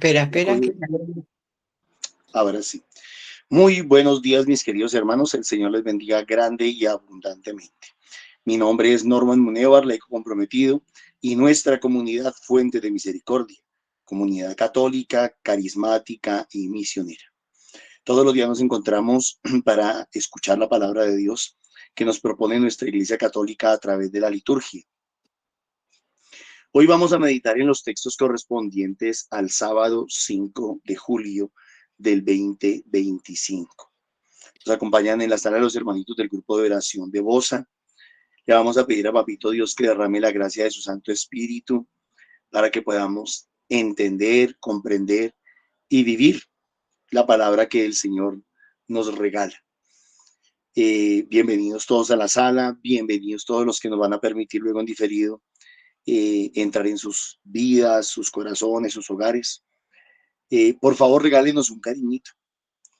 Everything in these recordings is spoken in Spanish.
Espera. Ahora sí. Muy buenos días, mis queridos hermanos. El Señor les bendiga grande y abundantemente. Mi nombre es Norman Munevar, laico comprometido, y nuestra comunidad Fuente de Misericordia, comunidad católica, carismática y misionera. Todos los días nos encontramos para escuchar la palabra de Dios que nos propone nuestra Iglesia Católica a través de la liturgia. Hoy vamos a meditar en los textos correspondientes al sábado 5 de julio del 2025. Nos acompañan en la sala los hermanitos del grupo de oración de Bosa. Le vamos a pedir a Papito Dios que derrame la gracia de su Santo Espíritu para que podamos entender, comprender y vivir la palabra que el Señor nos regala. Bienvenidos todos a la sala, bienvenidos todos los que nos van a permitir luego en diferido entrar en sus vidas, sus corazones, sus hogares. Por favor, regálenos un cariñito,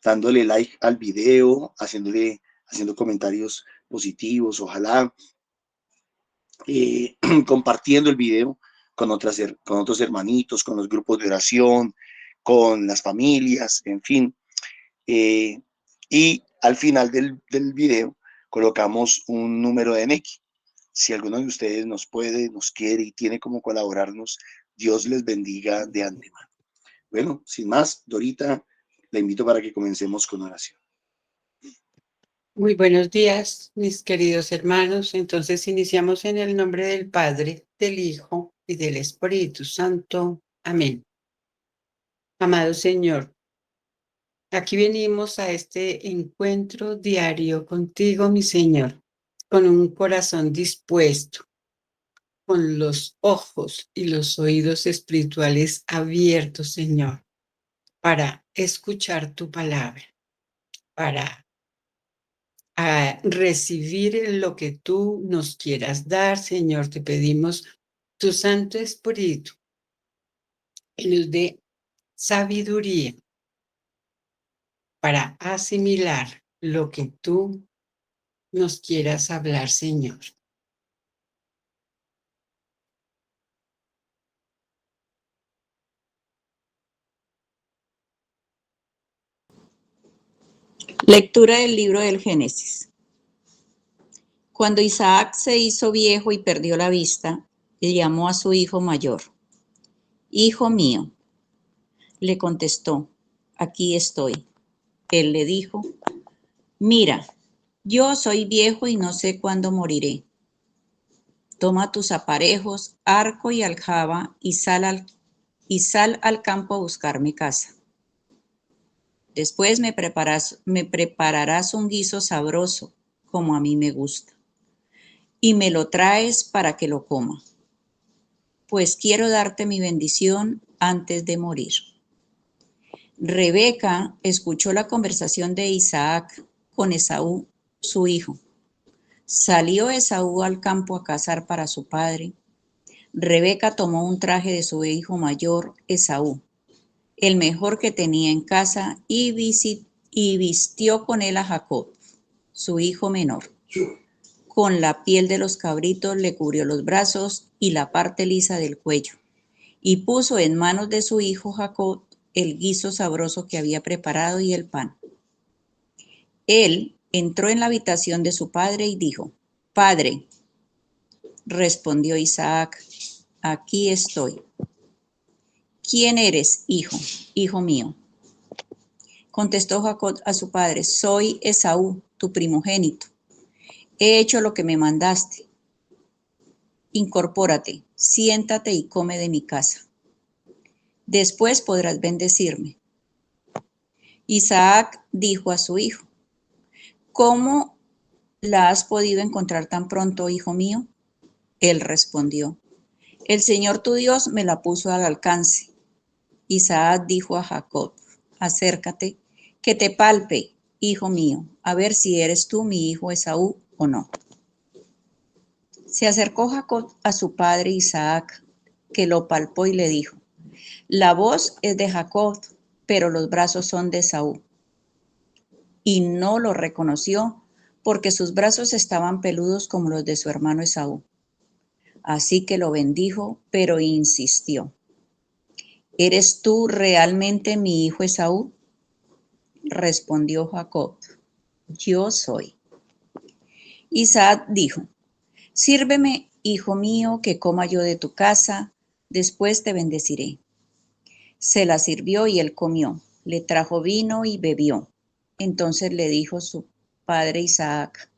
dándole like al video, haciendo comentarios positivos, ojalá, compartiendo el video con otros hermanitos, con los grupos de oración, con las familias, en fin. Y al final del video colocamos un número de NX. Si alguno de ustedes nos quiere y tiene como colaborarnos, Dios les bendiga de antemano. Bueno, sin más, Dorita, la invito para que comencemos con oración. Muy buenos días, mis queridos hermanos. Entonces iniciamos en el nombre del Padre, del Hijo y del Espíritu Santo. Amén. Amado Señor, aquí venimos a este encuentro diario contigo, mi Señor, con un corazón dispuesto, con los ojos y los oídos espirituales abiertos, Señor, para escuchar tu palabra, para recibir lo que tú nos quieras dar, Señor. Te pedimos tu Santo Espíritu que nos dé sabiduría para asimilar lo que tú nos quieras hablar, Señor. Lectura del libro del Génesis. Cuando Isaac se hizo viejo y perdió la vista, le llamó a su hijo mayor. Hijo mío, le contestó, aquí estoy. Él le dijo, mira, yo soy viejo y no sé cuándo moriré. Toma tus aparejos, arco y aljaba y sal al campo a buscar mi casa. Después me prepararás un guiso sabroso, como a mí me gusta, y me lo traes para que lo coma, pues quiero darte mi bendición antes de morir. Rebeca escuchó la conversación de Isaac con Esaú, su hijo. Salió Esaú al campo a cazar para su padre. Rebeca tomó un traje de su hijo mayor, Esaú, el mejor que tenía en casa, y vistió con él a Jacob, su hijo menor. Con la piel de los cabritos le cubrió los brazos y la parte lisa del cuello, y puso en manos de su hijo Jacob el guiso sabroso que había preparado y el pan. Él entró en la habitación de su padre y dijo, Padre, respondió Isaac, aquí estoy. ¿Quién eres, hijo? Hijo mío. Contestó Jacob a su padre, soy Esaú, tu primogénito. He hecho lo que me mandaste. Incorpórate, siéntate y come de mi casa. Después podrás bendecirme. Isaac dijo a su hijo, ¿cómo la has podido encontrar tan pronto, hijo mío? Él respondió, el Señor tu Dios me la puso al alcance. Isaac dijo a Jacob, acércate, que te palpe, hijo mío, a ver si eres tú mi hijo Esaú o no. Se acercó Jacob a su padre Isaac, que lo palpó y le dijo, la voz es de Jacob, pero los brazos son de Esaú. Y no lo reconoció, porque sus brazos estaban peludos como los de su hermano Esaú. Así que lo bendijo, pero insistió. ¿eres tú realmente mi hijo Esaú? Respondió Jacob, yo soy. Isaac dijo, sírveme, hijo mío, que coma yo de tu casa, después te bendeciré. Se la sirvió y él comió, le trajo vino y bebió. Entonces le dijo su padre Isaac,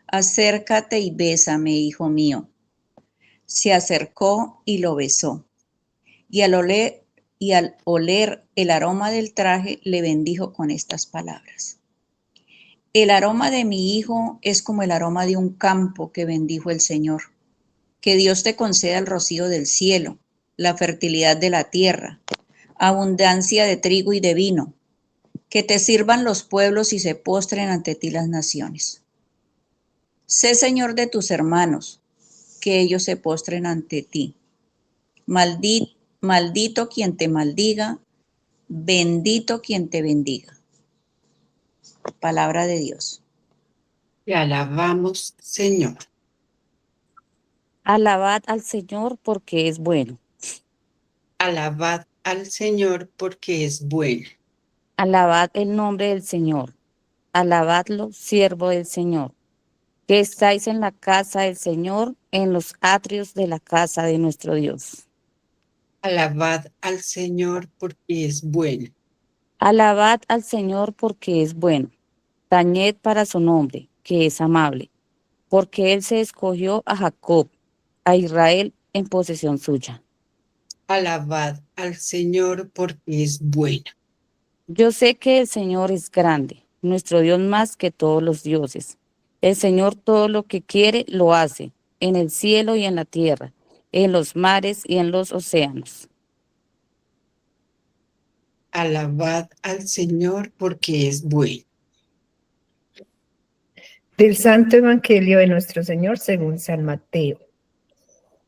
acércate y bésame, hijo mío. Se acercó y lo besó, y al oler el aroma del traje, le bendijo con estas palabras. El aroma de mi hijo es como el aroma de un campo que bendijo el Señor. Que Dios te conceda el rocío del cielo, la fertilidad de la tierra, abundancia de trigo y de vino, que te sirvan los pueblos y se postren ante ti las naciones. Sé Señor de tus hermanos, que ellos se postren ante ti. Maldito quien te maldiga, bendito quien te bendiga. Palabra de Dios. Te alabamos, Señor. Alabad al Señor porque es bueno. Alabad al Señor porque es bueno. Alabad el nombre del Señor. Alabadlo, siervo del Señor. Que estáis en la casa del Señor, en los atrios de la casa de nuestro Dios. Alabad al Señor porque es bueno. Alabad al Señor porque es bueno. Tañed para su nombre, que es amable. Porque Él se escogió a Jacob, a Israel en posesión suya. Alabad al Señor porque es bueno. Yo sé que el Señor es grande, nuestro Dios más que todos los dioses. El Señor todo lo que quiere lo hace, en el cielo y en la tierra, en los mares y en los océanos. Alabad al Señor porque es bueno. Del Santo Evangelio de nuestro Señor según San Mateo.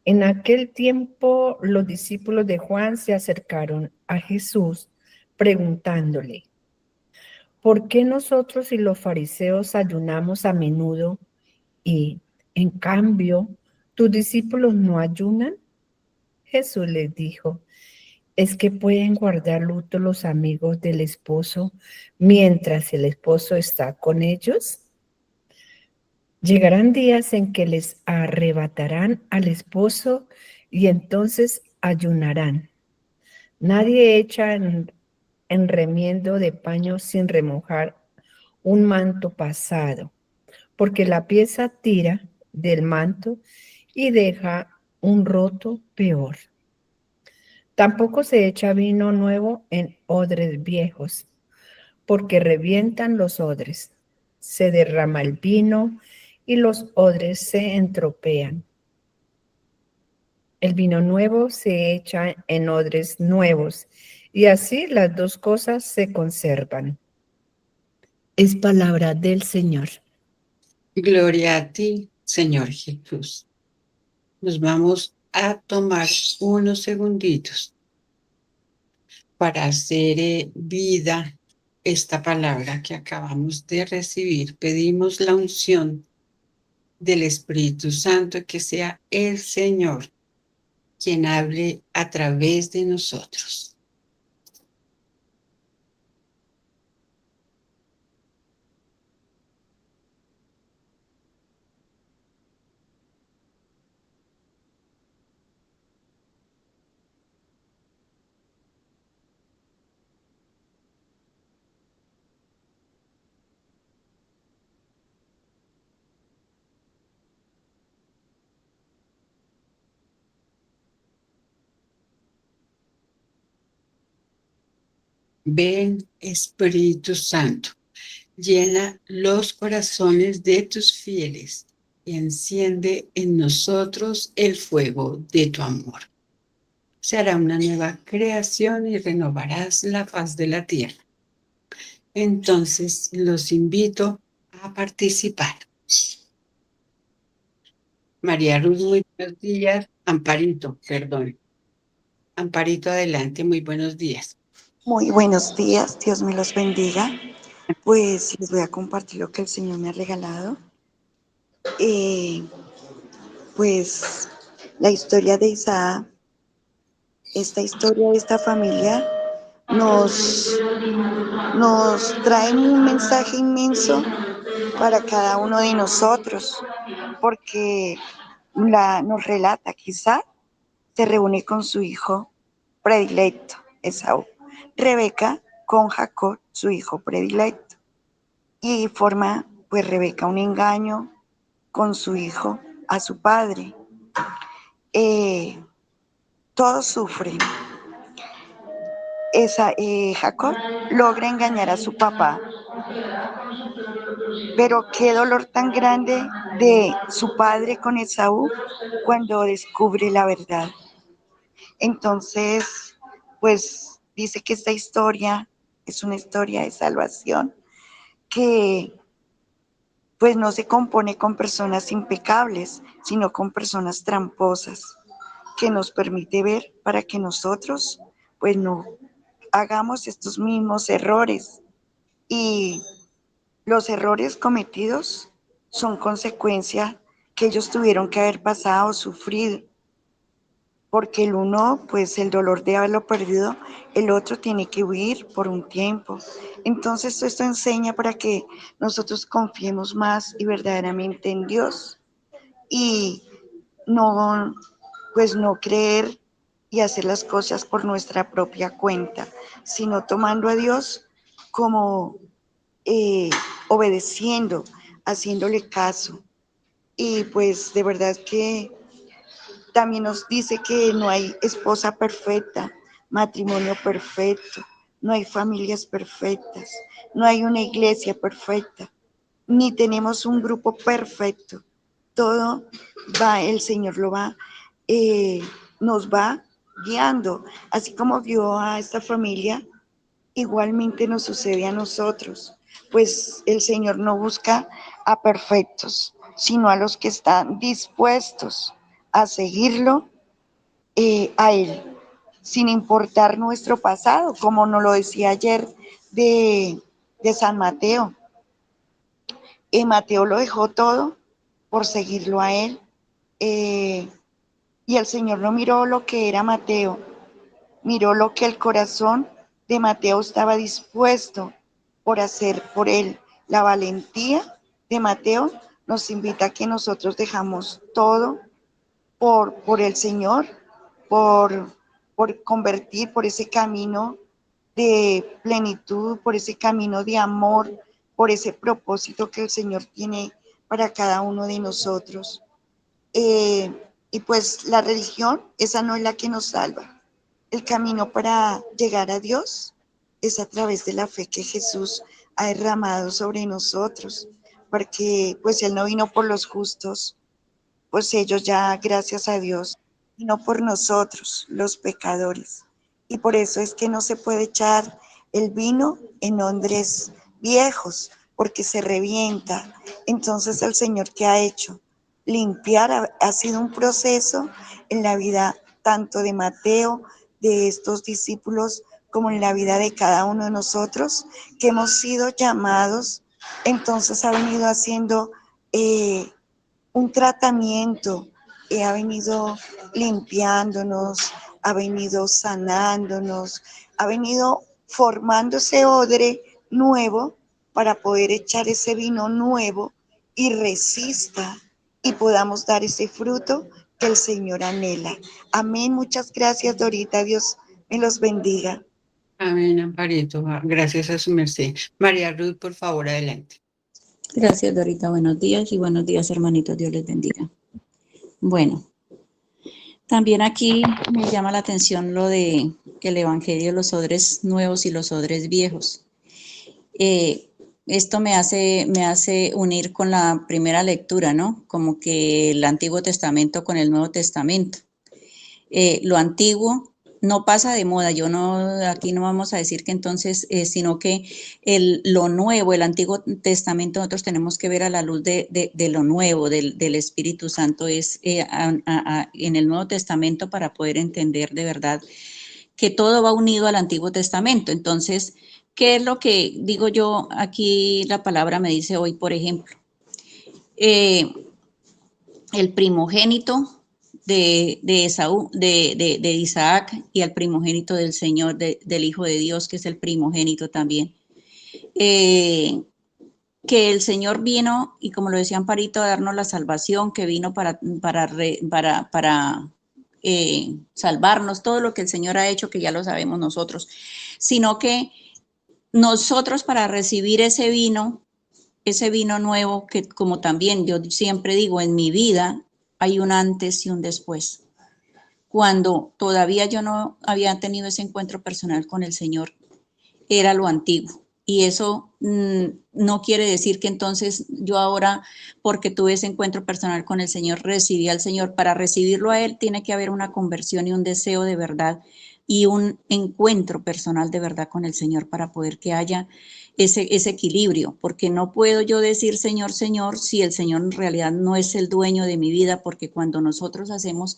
En aquel tiempo los discípulos de Juan se acercaron a Jesús preguntándole, ¿por qué nosotros y los fariseos ayunamos a menudo y, en cambio, tus discípulos no ayunan? Jesús les dijo, ¿es que pueden guardar luto los amigos del esposo mientras el esposo está con ellos? Llegarán días en que les arrebatarán al esposo y entonces ayunarán. Nadie echa en remiendo de paño sin remojar un manto pasado, porque la pieza tira del manto y deja un roto peor. Tampoco se echa vino nuevo en odres viejos, porque revientan los odres. Se derrama el vino y los odres se entropean. El vino nuevo se echa en odres nuevos y así las dos cosas se conservan. Es palabra del Señor. Gloria a ti, Señor Jesús. Nos vamos a tomar unos segunditos para hacer vida esta palabra que acabamos de recibir. Pedimos la unción del Espíritu Santo, que sea el Señor quien hable a través de nosotros. Ven, Espíritu Santo, llena los corazones de tus fieles y enciende en nosotros el fuego de tu amor. Se hará una nueva creación y renovarás la faz de la tierra. Entonces los invito a participar. María Ruth, muy buenos días. Amparito, perdón. Amparito, adelante, muy buenos días. Muy buenos días, Dios me los bendiga. Pues les voy a compartir lo que el Señor me ha regalado. Pues la historia de Isaac esta historia de esta familia nos trae un mensaje inmenso para cada uno de nosotros, porque nos relata que Isaac se reúne con su hijo predilecto, Esaú, Rebeca con Jacob, su hijo predilecto, y forma pues Rebeca un engaño con su hijo a su padre. Todos sufren. Jacob logra engañar a su papá, pero qué dolor tan grande de su padre con Esaú cuando descubre la verdad. Entonces, pues dice que esta historia es una historia de salvación que pues no se compone con personas impecables, sino con personas tramposas, que nos permite ver para que nosotros pues no hagamos estos mismos errores. Y los errores cometidos son consecuencia que ellos tuvieron que haber pasado, sufrido, porque el uno, pues el dolor de haberlo perdido, el otro tiene que huir por un tiempo. Entonces esto enseña para que nosotros confiemos más y verdaderamente en Dios y no, pues no creer y hacer las cosas por nuestra propia cuenta, sino tomando a Dios como obedeciendo, haciéndole caso. Y pues de verdad que también nos dice que no hay esposa perfecta, matrimonio perfecto, no hay familias perfectas, no hay una iglesia perfecta, ni tenemos un grupo perfecto. Todo va, el Señor nos va guiando, así como vio a esta familia, igualmente nos sucede a nosotros, pues el Señor no busca a perfectos, sino a los que están dispuestos a seguirlo, a Él, sin importar nuestro pasado, como nos lo decía ayer de San Mateo. Mateo lo dejó todo por seguirlo a Él, y el Señor no miró lo que era Mateo, miró lo que el corazón de Mateo estaba dispuesto por hacer por él. La valentía de Mateo nos invita a que nosotros dejamos todo por el Señor, por convertir por ese camino de plenitud, por ese camino de amor, por ese propósito que el Señor tiene para cada uno de nosotros. Y pues la religión, esa no es la que nos salva. El camino para llegar a Dios es a través de la fe que Jesús ha derramado sobre nosotros, porque pues Él no vino por los justos, pues ellos ya, gracias a Dios, vino por nosotros, los pecadores. Y por eso es que no se puede echar el vino en odres viejos, porque se revienta. Entonces el Señor, ¿qué ha hecho? Limpiar ha sido un proceso en la vida tanto de Mateo, de estos discípulos, como en la vida de cada uno de nosotros, que hemos sido llamados. Entonces ha venido haciendo un tratamiento, ha venido limpiándonos, ha venido sanándonos, ha venido formando ese odre nuevo para poder echar ese vino nuevo y resista y podamos dar ese fruto que el Señor anhela. Amén. Muchas gracias, Dorita. Dios me los bendiga. Amén, Amparito. Gracias a su merced. María Ruth, por favor, adelante. Gracias, Dorita. Buenos días y buenos días, hermanitos. Dios les bendiga. Bueno, también aquí me llama la atención lo de el Evangelio, los odres nuevos y los odres viejos. Esto me hace unir con la primera lectura, ¿no? Como que el Antiguo Testamento con el Nuevo Testamento. Lo antiguo no pasa de moda, aquí no vamos a decir que entonces, sino que lo nuevo, el Antiguo Testamento, nosotros tenemos que ver a la luz de lo nuevo, del Espíritu Santo, es en el Nuevo Testamento para poder entender de verdad que todo va unido al Antiguo Testamento. Entonces, ¿qué es lo que digo yo? Aquí la palabra me dice hoy, por ejemplo, el primogénito de Esaú, de Isaac, y al primogénito del Señor, del Hijo de Dios, que es el primogénito también. Que el Señor vino, y como lo decía Amparito, a darnos la salvación, que vino para salvarnos, todo lo que el Señor ha hecho, que ya lo sabemos nosotros, sino que nosotros para recibir ese vino nuevo, que como también yo siempre digo, en mi vida hay un antes y un después. Cuando todavía yo no había tenido ese encuentro personal con el Señor, era lo antiguo. Y eso no quiere decir que entonces yo ahora, porque tuve ese encuentro personal con el Señor, recibí al Señor. Para recibirlo a Él tiene que haber una conversión y un deseo de verdad y un encuentro personal de verdad con el Señor para poder que haya ese equilibrio, porque no puedo yo decir Señor, Señor, si el Señor en realidad no es el dueño de mi vida, porque cuando nosotros hacemos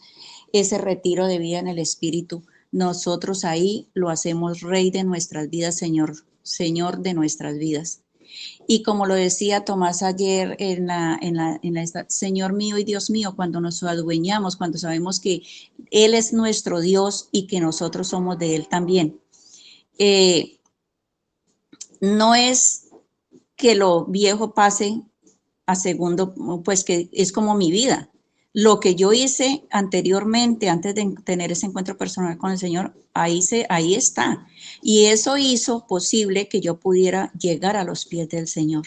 ese retiro de vida en el Espíritu, nosotros ahí lo hacemos Rey de nuestras vidas, Señor de nuestras vidas. Y como lo decía Tomás ayer Señor mío y Dios mío, cuando nos adueñamos, cuando sabemos que Él es nuestro Dios y que nosotros somos de Él también. No es que lo viejo pase a segundo, pues que es como mi vida. Lo que yo hice anteriormente, antes de tener ese encuentro personal con el Señor, ahí está. Y eso hizo posible que yo pudiera llegar a los pies del Señor.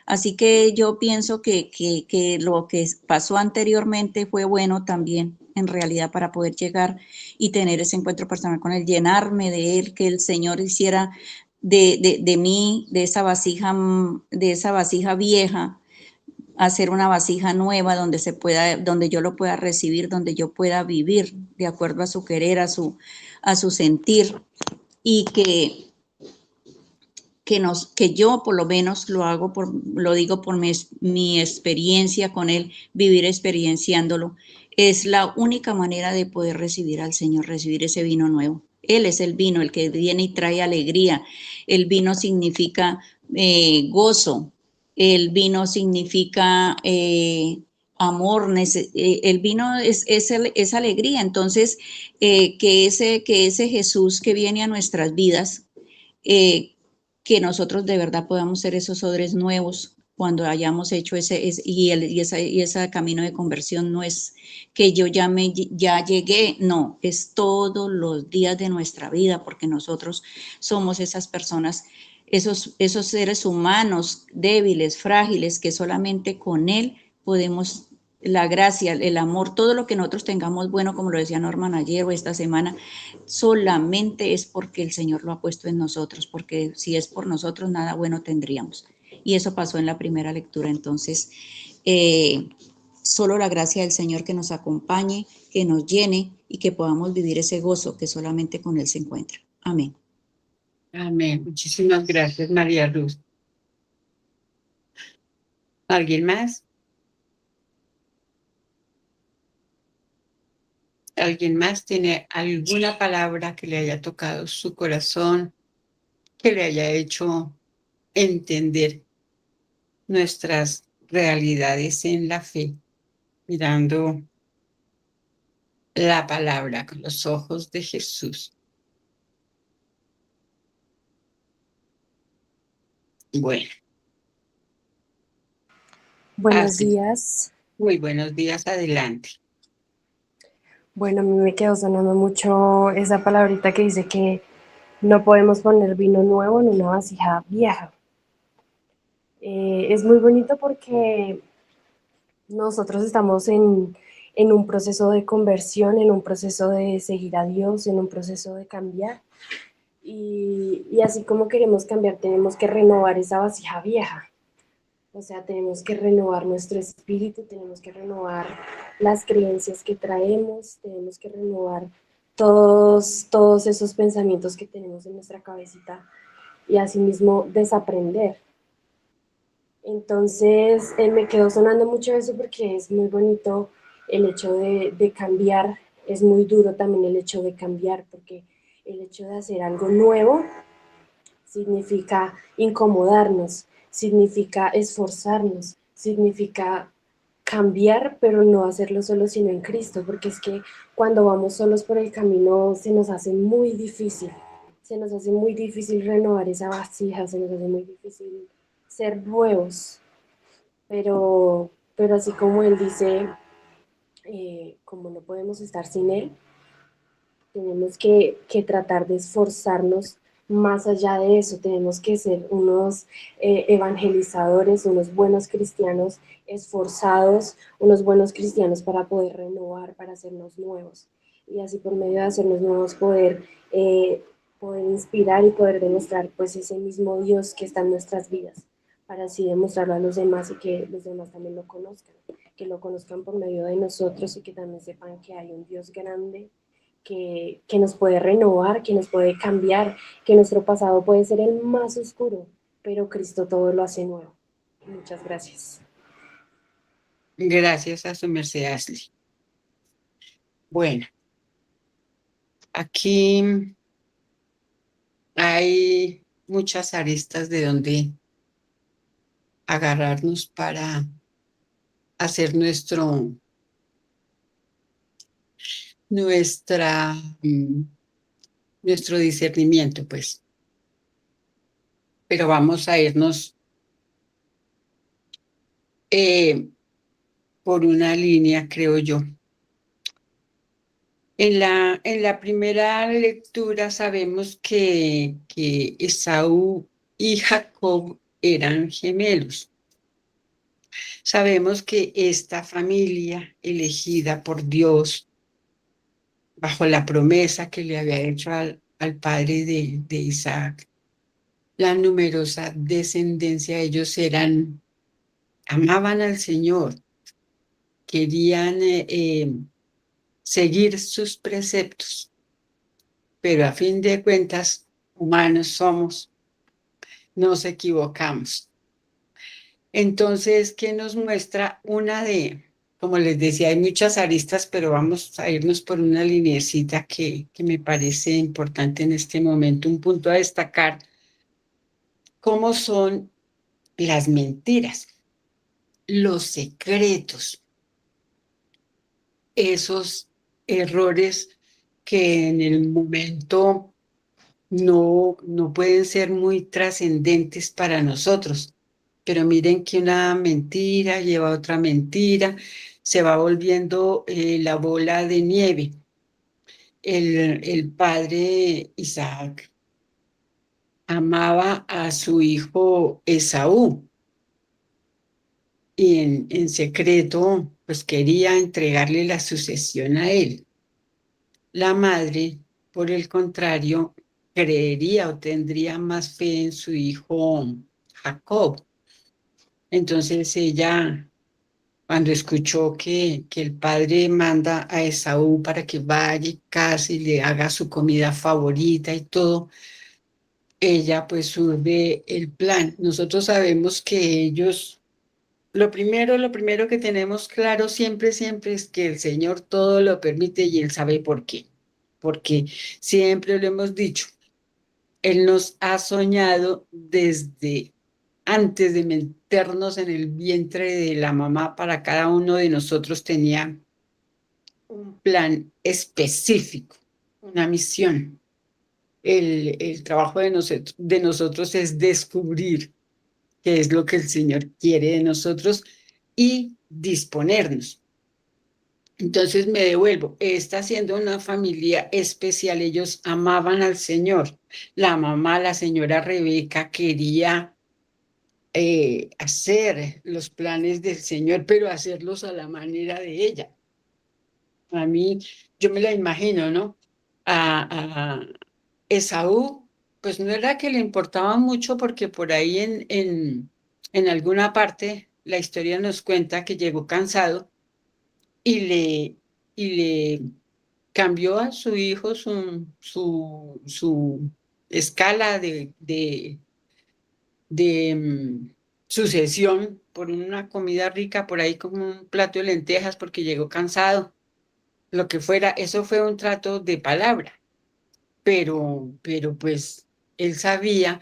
Así que yo pienso que lo que pasó anteriormente fue bueno también, en realidad, para poder llegar y tener ese encuentro personal con Él, llenarme de Él, que el Señor hiciera de mí, de esa vasija vieja, hacer una vasija nueva donde yo lo pueda recibir, donde yo pueda vivir de acuerdo a su querer, a su sentir, y que yo por lo menos lo digo por mi experiencia con Él, vivir experienciándolo, es la única manera de poder recibir al Señor, recibir ese vino nuevo. Él es el vino, el que viene y trae alegría. El vino significa gozo, el vino significa amor, el vino es alegría. Entonces, que ese Jesús que viene a nuestras vidas, que nosotros de verdad podamos ser esos odres nuevos cuando hayamos hecho ese camino de conversión. No es que yo ya llegué, no, es todos los días de nuestra vida, porque nosotros somos esas personas, esos seres humanos débiles, frágiles, que solamente con Él podemos, la gracia, el amor, todo lo que nosotros tengamos bueno, como lo decía Norman ayer o esta semana, solamente es porque el Señor lo ha puesto en nosotros, porque si es por nosotros, nada bueno tendríamos. Y eso pasó en la primera lectura. Entonces, solo la gracia del Señor que nos acompañe, que nos llene y que podamos vivir ese gozo que solamente con Él se encuentra. Amén. Amén. Muchísimas gracias, María Luz. ¿Alguien más? ¿Alguien más tiene alguna palabra que le haya tocado su corazón, que le haya hecho entender nuestras realidades en la fe, mirando la palabra con los ojos de Jesús? Bueno, Buenos días. Muy buenos días, adelante. Bueno, a mí me quedó sonando mucho esa palabrita que dice que no podemos poner vino nuevo en una vasija vieja. Es muy bonito porque nosotros estamos en un proceso de conversión, en un proceso de seguir a Dios, en un proceso de cambiar. Y así como queremos cambiar, tenemos que renovar esa vasija vieja. O sea, tenemos que renovar nuestro espíritu, tenemos que renovar las creencias que traemos, tenemos que renovar todos esos pensamientos que tenemos en nuestra cabecita y asimismo desaprender. Entonces, me quedó sonando mucho eso porque es muy bonito el hecho de cambiar, es muy duro también el hecho de cambiar, porque el hecho de hacer algo nuevo significa incomodarnos, significa esforzarnos, significa cambiar, pero no hacerlo solo sino en Cristo, porque es que cuando vamos solos por el camino se nos hace muy difícil, se nos hace muy difícil renovar esa vasija, se nos hace muy difícil ser nuevos, pero así como Él dice, como no podemos estar sin Él, tenemos que tratar de esforzarnos más allá de eso, tenemos que ser unos evangelizadores, unos buenos cristianos esforzados, unos buenos cristianos para poder renovar, para hacernos nuevos. Y así por medio de hacernos nuevos poder inspirar y poder demostrar pues ese mismo Dios que está en nuestras vidas, para así demostrarlo a los demás y que los demás también que lo conozcan por medio de nosotros y que también sepan que hay un Dios grande que nos puede renovar, que nos puede cambiar, que nuestro pasado puede ser el más oscuro, pero Cristo todo lo hace nuevo. Muchas gracias. Gracias a su merced, Ashley. Bueno, aquí hay muchas aristas de donde agarrarnos para hacer nuestra, mm, nuestro discernimiento, pues. Pero vamos a irnos por una línea, creo yo. En la primera lectura sabemos que Esaú y Jacob eran gemelos. Sabemos que esta familia elegida por Dios, bajo la promesa que le había hecho al padre de Isaac, la numerosa descendencia, ellos amaban al Señor, querían seguir sus preceptos, pero a fin de cuentas, humanos somos, nos equivocamos. Entonces, ¿qué nos muestra como les decía, hay muchas aristas, pero vamos a irnos por una lineecita que me parece importante en este momento, un punto a destacar, cómo son las mentiras, los secretos, esos errores que en el momento no pueden ser muy trascendentes para nosotros. Pero miren que una mentira lleva a otra mentira, se va volviendo la bola de nieve. El padre Isaac amaba a su hijo Esaú y en secreto pues quería entregarle la sucesión a él. La madre, por el contrario, creería o tendría más fe en su hijo Jacob. Entonces ella, cuando escuchó que el padre manda a Esaú para que vaya y case y le haga su comida favorita y todo, ella pues surge el plan. Nosotros sabemos que ellos, lo primero que tenemos claro siempre, siempre es que el Señor todo lo permite y Él sabe por qué. Porque siempre lo hemos dicho, Él nos ha soñado desde antes de meternos en el vientre de la mamá. Para cada uno de nosotros tenía un plan específico, una misión. El trabajo de nosotros es descubrir qué es lo que el Señor quiere de nosotros y disponernos. Entonces me devuelvo. Está siendo una familia especial. Ellos amaban al Señor. La mamá, la señora Rebeca, quería hacer los planes del Señor, pero hacerlos a la manera de ella. A mí, yo me la imagino, ¿no? A Esaú, pues no era que le importaba mucho porque por ahí en alguna parte la historia nos cuenta que llegó cansado y le cambió a su hijo su escala de sucesión por una comida rica, por ahí como un plato de lentejas porque llegó cansado, lo que fuera, eso fue un trato de palabra, pero pues él sabía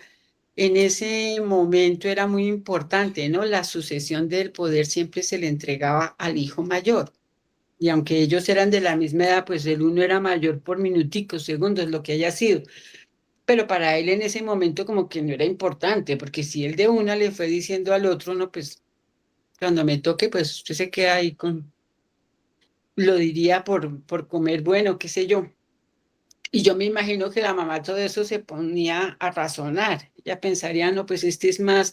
en ese momento era muy importante, ¿no? La sucesión del poder siempre se le entregaba al hijo mayor. Y aunque ellos eran de la misma edad, pues el uno era mayor por minuticos, segundos, lo que haya sido. Pero para él en ese momento como que no era importante, porque si él de una le fue diciendo al otro, no, pues cuando me toque, pues usted se queda ahí con, lo diría por comer bueno, qué sé yo. Y yo me imagino que la mamá todo eso se ponía a razonar. Ella pensaría, no, pues este es más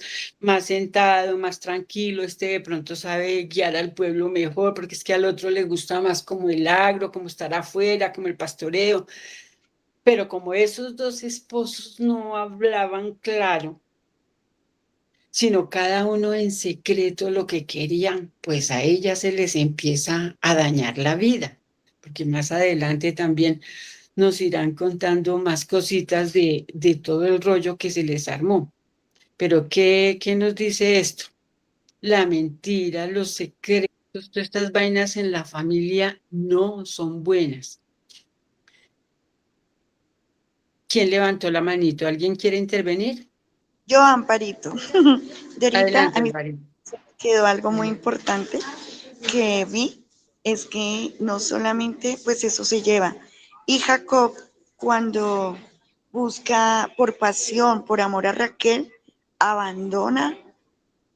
sentado, más tranquilo, este de pronto sabe guiar al pueblo mejor, porque es que al otro le gusta más como el agro, como estar afuera, como el pastoreo. Pero como esos dos esposos no hablaban claro, sino cada uno en secreto lo que querían, pues a ella se les empieza a dañar la vida, porque más adelante también nos irán contando más cositas de todo el rollo que se les armó. Pero ¿qué nos dice esto? La mentira, los secretos, todas estas vainas en la familia no son buenas. ¿Quién levantó la manito? ¿Alguien quiere intervenir? Yo, Amparito, de ahorita a Adelante, mí Mari. quedó algo muy importante que vi, es que no solamente pues eso se lleva. Y Jacob, cuando busca por pasión, por amor a Raquel, abandona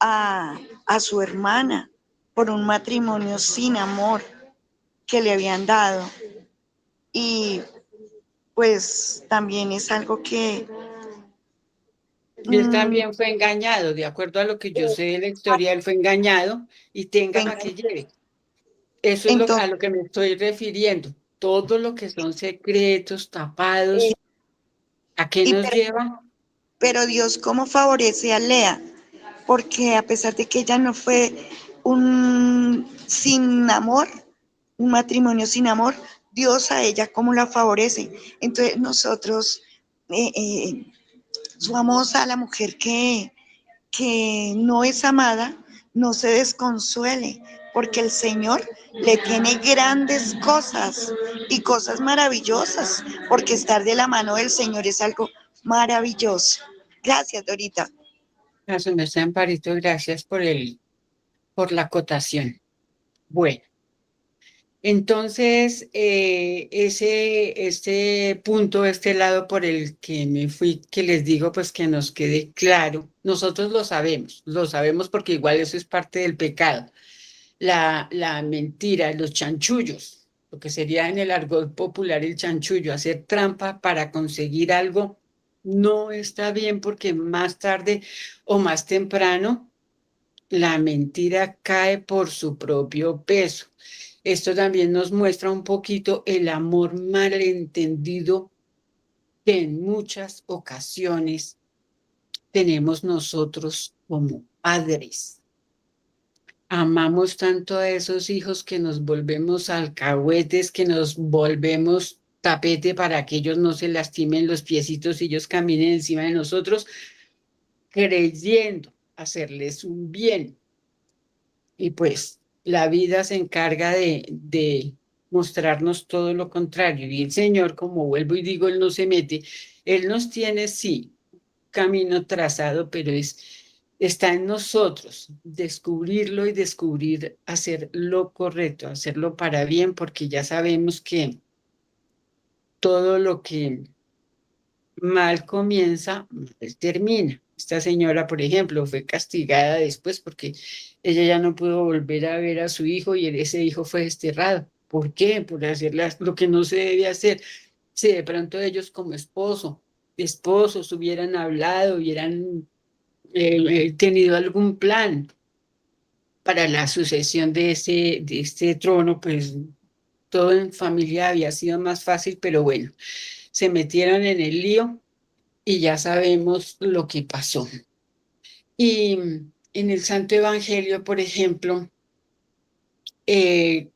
a su hermana por un matrimonio sin amor que le habían dado. Y pues también es algo que Y él mm, también fue engañado, de acuerdo a lo que yo sé de la historia, él fue engañado y tenga para que lleve. Eso es a entonces, lo que me estoy refiriendo. Todo lo que son secretos, tapados, ¿a qué y, nos lleva? pero Dios cómo favorece a Lea, porque a pesar de que ella no fue un sin amor, un matrimonio sin amor, Dios a ella cómo la favorece. Entonces nosotros somos a la mujer que no es amada, no se desconsuele, porque el Señor le tiene grandes cosas y cosas maravillosas, porque estar de la mano del Señor es algo maravilloso. Gracias, Dorita. A su merced, Amparito, gracias por la acotación. Bueno, entonces, este punto, este lado por el que me fui, que les digo, pues que nos quede claro, nosotros lo sabemos porque igual eso es parte del pecado. La mentira, los chanchullos, lo que sería en el argot popular el chanchullo, hacer trampa para conseguir algo, no está bien porque más tarde o más temprano la mentira cae por su propio peso. Esto también nos muestra un poquito el amor malentendido que en muchas ocasiones tenemos nosotros como padres. Amamos tanto a esos hijos que nos volvemos alcahuetes, que nos volvemos tapete para que ellos no se lastimen los piecitos y ellos caminen encima de nosotros, creyendo hacerles un bien. Y pues la vida se encarga de mostrarnos todo lo contrario. Y el Señor, como vuelvo y digo, Él no se mete. Él nos tiene, sí, camino trazado, pero está en nosotros descubrirlo y descubrir hacer lo correcto, hacerlo para bien, porque ya sabemos que todo lo que mal comienza, mal termina. Esta señora, por ejemplo, fue castigada después porque ella ya no pudo volver a ver a su hijo y ese hijo fue desterrado. ¿Por qué? Por hacer lo que no se debe hacer. Si de pronto ellos como esposos hubieran hablado, hubieran tenido algún plan para la sucesión de este trono, pues todo en familia había sido más fácil, pero bueno, se metieron en el lío y ya sabemos lo que pasó. Y en el Santo Evangelio, por ejemplo, eh,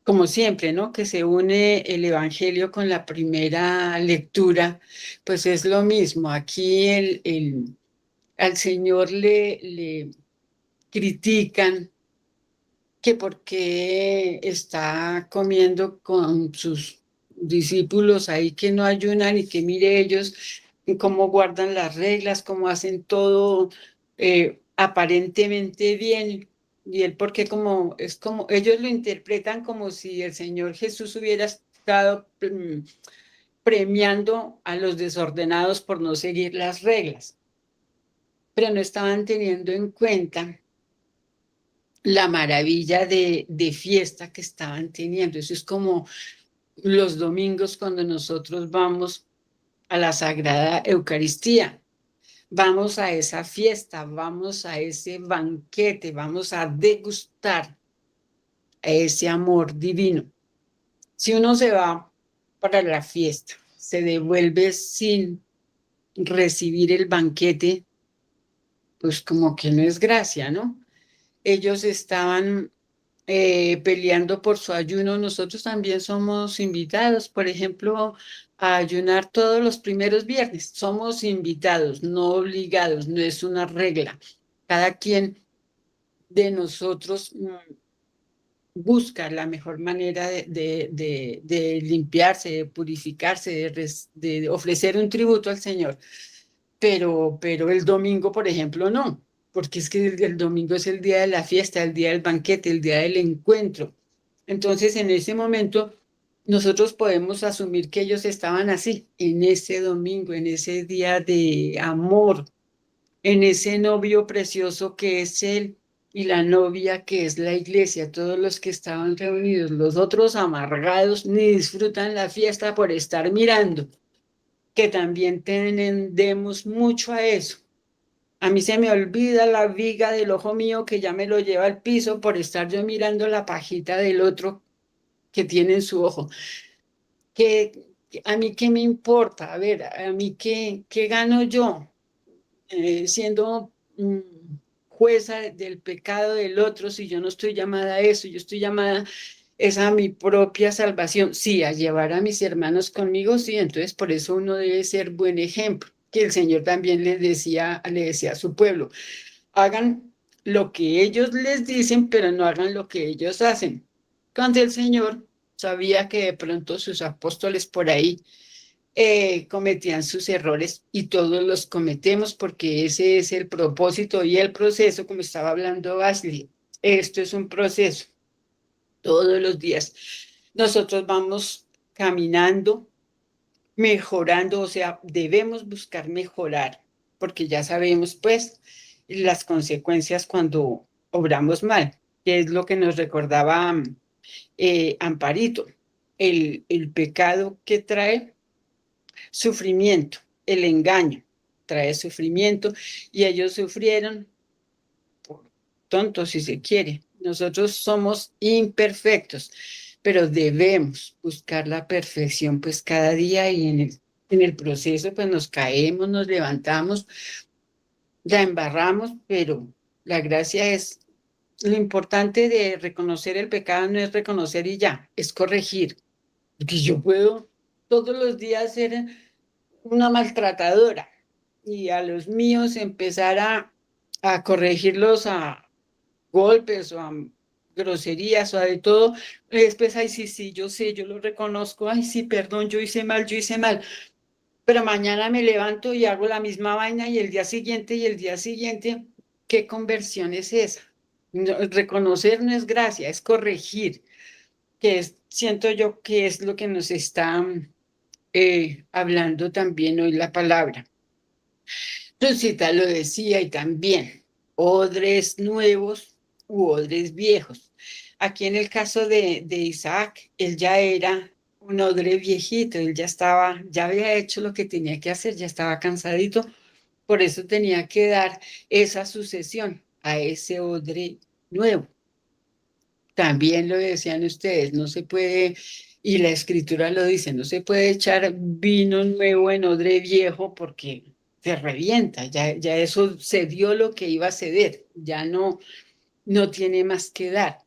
como siempre, ¿no? Que se une el Evangelio con la primera lectura, pues es lo mismo. Aquí al Señor le critican que porque está comiendo con sus discípulos ahí que no ayunan y que mire ellos cómo guardan las reglas, cómo hacen todo aparentemente bien. Y él, porque como es como ellos lo interpretan como si el Señor Jesús hubiera estado premiando a los desordenados por no seguir las reglas, pero no estaban teniendo en cuenta la maravilla de fiesta que estaban teniendo. Eso es como los domingos cuando nosotros vamos a la Sagrada Eucaristía. Vamos a esa fiesta, vamos a ese banquete, vamos a degustar a ese amor divino. Si uno se va para la fiesta, se devuelve sin recibir el banquete, pues como que no es gracia, ¿no? Ellos estaban peleando por su ayuno. Nosotros también somos invitados, por ejemplo, a ayunar todos los primeros viernes. Somos invitados, no obligados, no es una regla. Cada quien de nosotros busca la mejor manera de limpiarse, de purificarse, de ofrecer un tributo al Señor. Pero el domingo, por ejemplo, no, porque es que el domingo es el día de la fiesta, el día del banquete, el día del encuentro. Entonces, en ese momento, nosotros podemos asumir que ellos estaban así, en ese domingo, en ese día de amor, en ese novio precioso que es Él y la novia que es la iglesia, todos los que estaban reunidos, los otros amargados ni disfrutan la fiesta por estar mirando, que también tendemos mucho a eso. A mí se me olvida la viga del ojo mío que ya me lo lleva al piso por estar yo mirando la pajita del otro que tiene en su ojo. A mí qué me importa, a ver, a mí qué gano yo siendo jueza del pecado del otro si yo no estoy llamada a eso, yo estoy llamada es a mi propia salvación, sí, a llevar a mis hermanos conmigo, sí, entonces por eso uno debe ser buen ejemplo, que el Señor también le decía a su pueblo, hagan lo que ellos les dicen, pero no hagan lo que ellos hacen. Cuando el Señor sabía que de pronto sus apóstoles por ahí cometían sus errores y todos los cometemos porque ese es el propósito y el proceso, como estaba hablando Ashley. Esto es un proceso todos los días. Nosotros vamos caminando, mejorando, o sea, debemos buscar mejorar porque ya sabemos pues las consecuencias cuando obramos mal, que es lo que nos recordaba Amparito, el pecado que trae sufrimiento, el engaño trae sufrimiento y ellos sufrieron por tontos si se quiere. Nosotros somos imperfectos, pero debemos buscar la perfección pues cada día y en el proceso pues nos caemos, nos levantamos, la embarramos, pero la gracia es lo importante de reconocer el pecado no es reconocer y ya, es corregir. Porque yo puedo todos los días ser una maltratadora y a los míos empezar a corregirlos a golpes o a groserías o a de todo, después, ay, sí, sí, yo sé, yo lo reconozco, ay, sí, perdón, yo hice mal, pero mañana me levanto y hago la misma vaina y el día siguiente y el día siguiente, ¿qué conversión es esa? Reconocer no es gracia, es corregir, que es, siento yo que es lo que nos está hablando también hoy la palabra. Rosita lo decía y también odres nuevos u odres viejos. Aquí en el caso de Isaac, él ya era un odre viejito, él ya había hecho lo que tenía que hacer, ya estaba cansadito, por eso tenía que dar esa sucesión a ese odre nuevo. También lo decían ustedes, no se puede, y la escritura lo dice, no se puede echar vino nuevo en odre viejo porque se revienta, ya eso se dio lo que iba a ceder, ya no tiene más que dar.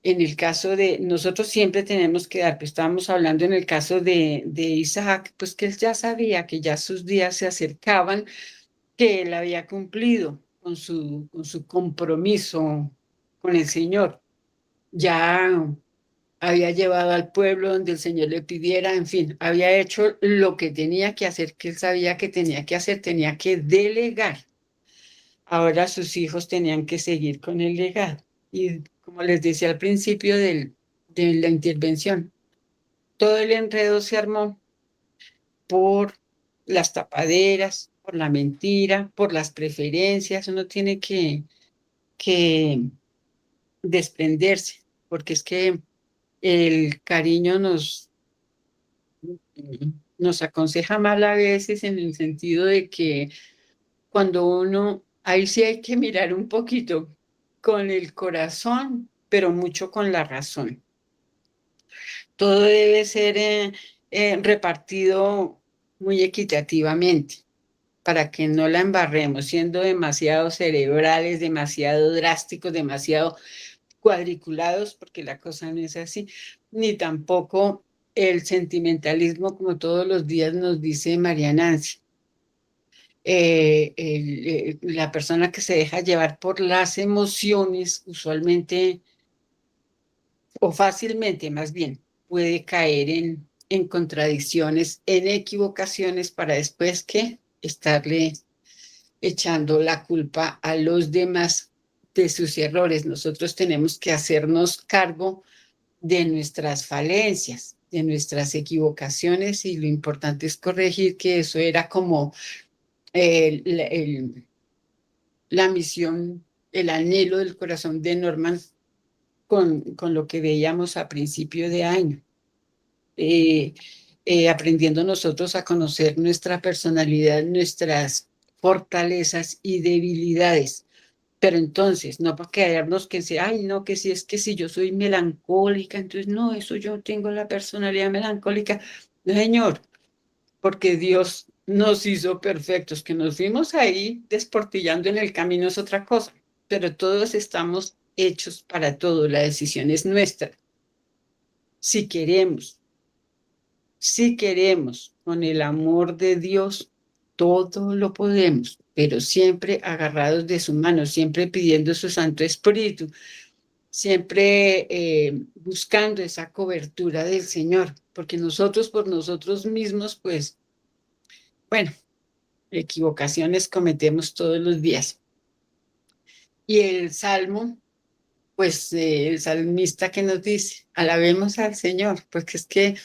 En el caso de, nosotros siempre tenemos que dar, pues estábamos hablando en el caso de Isaac, pues que él ya sabía que ya sus días se acercaban, que él había cumplido con su compromiso con el Señor. Ya había llevado al pueblo donde el Señor le pidiera, en fin, había hecho lo que tenía que hacer, que él sabía que tenía que hacer, tenía que delegar. Ahora sus hijos tenían que seguir con el legado. Y como les decía al principio de la intervención, todo el enredo se armó por las tapaderas, por la mentira, por las preferencias. Uno tiene que desprenderse, porque es que el cariño nos aconseja mal a veces en el sentido de que cuando uno, ahí sí hay que mirar un poquito con el corazón, pero mucho con la razón. Todo debe ser repartido muy equitativamente para que no la embarremos, siendo demasiado cerebrales, demasiado drásticos, demasiado cuadriculados, porque la cosa no es así, ni tampoco el sentimentalismo, como todos los días nos dice María Nancy. La persona que se deja llevar por las emociones, usualmente o fácilmente más bien, puede caer en contradicciones, en equivocaciones para después que estarle echando la culpa a los demás de sus errores. Nosotros tenemos que hacernos cargo de nuestras falencias, de nuestras equivocaciones, y lo importante es corregir, que eso era como la misión, el anhelo del corazón de Norman con lo que veíamos a principio de año. Aprendiendo nosotros a conocer nuestra personalidad, nuestras fortalezas y debilidades. Pero entonces, no para quedarnos que sea, ay, no, que si es que si yo soy melancólica, entonces no, eso yo tengo la personalidad melancólica. No, señor, porque Dios nos hizo perfectos, que nos fuimos ahí desportillando en el camino es otra cosa, pero todos estamos hechos para todo, la decisión es nuestra. Si queremos, con el amor de Dios, todo lo podemos, pero siempre agarrados de su mano, siempre pidiendo su Santo Espíritu, siempre buscando esa cobertura del Señor, porque nosotros por nosotros mismos, pues, bueno, equivocaciones cometemos todos los días. Y el Salmo, pues el salmista que nos dice, alabemos al Señor, porque es que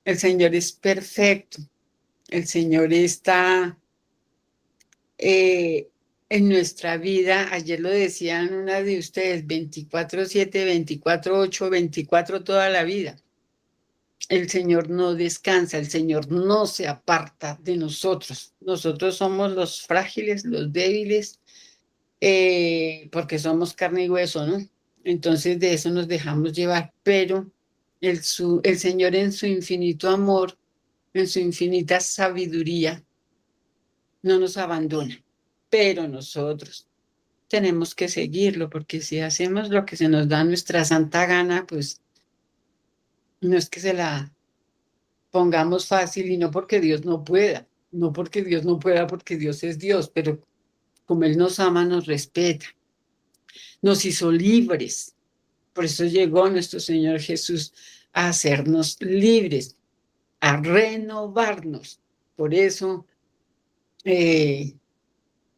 el Señor es perfecto, el Señor está en nuestra vida. Ayer lo decían una de ustedes, 24/7, 24/8, 24 toda la vida. El Señor no descansa, el Señor no se aparta de nosotros. Nosotros somos los frágiles, los débiles, porque somos carne y hueso, ¿no? Entonces de eso nos dejamos llevar, pero el Señor en su infinito amor, en su infinita sabiduría, no nos abandona, pero nosotros tenemos que seguirlo, porque si hacemos lo que se nos da nuestra santa gana, pues no es que se la pongamos fácil, y no porque Dios no pueda, no porque Dios no pueda, porque Dios es Dios, pero como Él nos ama, nos respeta, nos hizo libres. Por eso llegó nuestro Señor Jesús a hacernos libres, a renovarnos. Por eso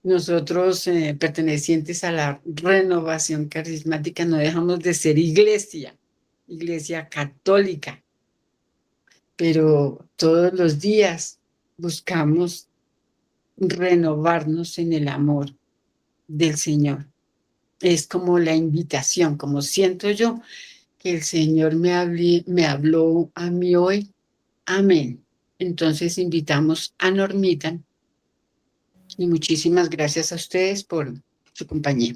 nosotros, pertenecientes a la renovación carismática, no dejamos de ser iglesia, iglesia católica, pero todos los días buscamos renovarnos en el amor del Señor. Es como la invitación, como siento yo que el Señor me habló a mí hoy. Amén. Entonces invitamos a Normita, y muchísimas gracias a ustedes por su compañía.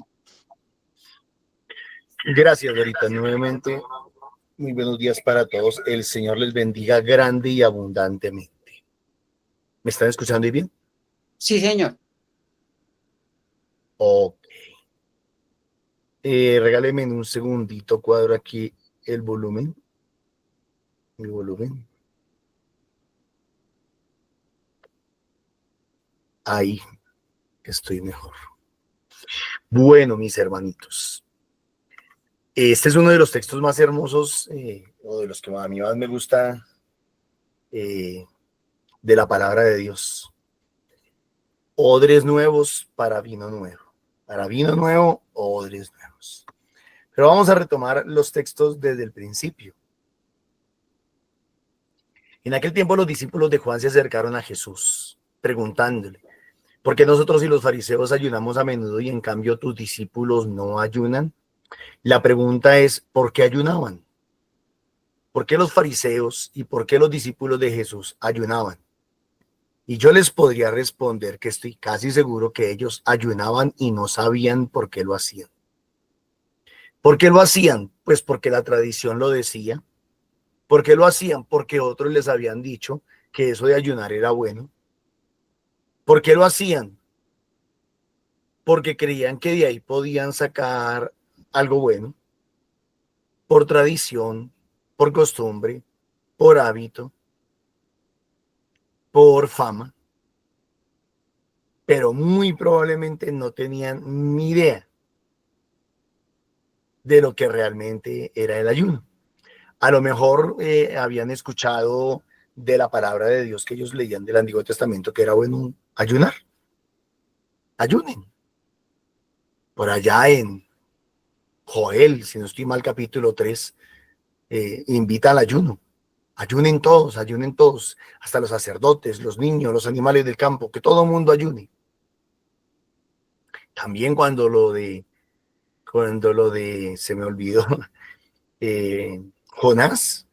Gracias, Dorita. Nuevamente, muy buenos días para todos. El Señor les bendiga grande y abundantemente. ¿Me están escuchando bien? Sí, señor. Ok. Regáleme en un segundito, cuadro aquí el volumen. Mi volumen. Ahí estoy mejor. Bueno, mis hermanitos. Este es uno de los textos más hermosos, o de los que a mí más me gusta, de la palabra de Dios. Odres nuevos para vino nuevo. Para vino nuevo, odres nuevos. Pero vamos a retomar los textos desde el principio. En aquel tiempo los discípulos de Juan se acercaron a Jesús, preguntándole: ¿por qué nosotros y los fariseos ayunamos a menudo y en cambio tus discípulos no ayunan? La pregunta es, ¿por qué ayunaban? ¿Por qué los fariseos y por qué los discípulos de Jesús ayunaban? Y yo les podría responder que estoy casi seguro que ellos ayunaban y no sabían por qué lo hacían. ¿Por qué lo hacían? Pues porque la tradición lo decía. ¿Por qué lo hacían? Porque otros les habían dicho que eso de ayunar era bueno. ¿Por qué lo hacían? Porque creían que de ahí podían sacar algo bueno. Por tradición, por costumbre, por hábito, por fama. Pero muy probablemente no tenían ni idea de lo que realmente era el ayuno. A lo mejor habían escuchado de la palabra de Dios que ellos leían del Antiguo Testamento que era bueno ayunar. Ayunen. Por allá en Joel, si no estoy mal, capítulo 3, invita al ayuno. Ayunen todos, hasta los sacerdotes, los niños, los animales del campo, que todo el mundo ayune. También cuando lo de, se me olvidó, Jonás,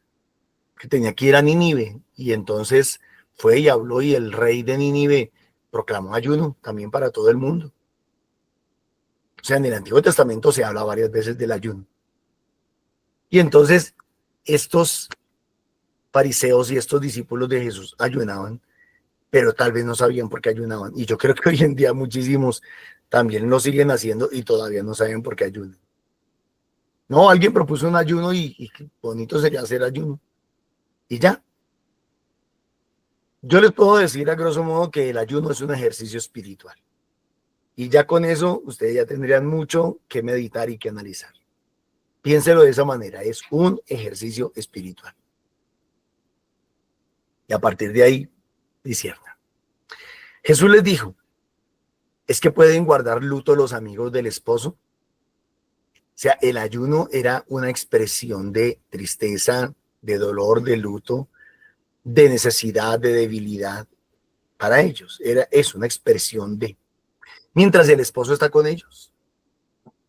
que tenía que ir a Nínive, y entonces fue y habló, y el rey de Nínive proclamó ayuno también para todo el mundo. O sea, en el Antiguo Testamento se habla varias veces del ayuno. Y entonces estos fariseos y estos discípulos de Jesús ayunaban, pero tal vez no sabían por qué ayunaban. Y yo creo que hoy en día muchísimos también lo siguen haciendo y todavía no saben por qué ayunan. No, alguien propuso un ayuno y bonito sería hacer ayuno. Y ya. Yo les puedo decir a grosso modo que el ayuno es un ejercicio espiritual. Y ya con eso ustedes ya tendrían mucho que meditar y que analizar. Piénselo de esa manera, es un ejercicio espiritual. Y a partir de ahí, disciernan. Jesús les dijo: ¿es que pueden guardar luto los amigos del esposo? O sea, el ayuno era una expresión de tristeza, de dolor, de luto, de necesidad, de debilidad para ellos. Es una expresión de. Mientras el esposo está con ellos,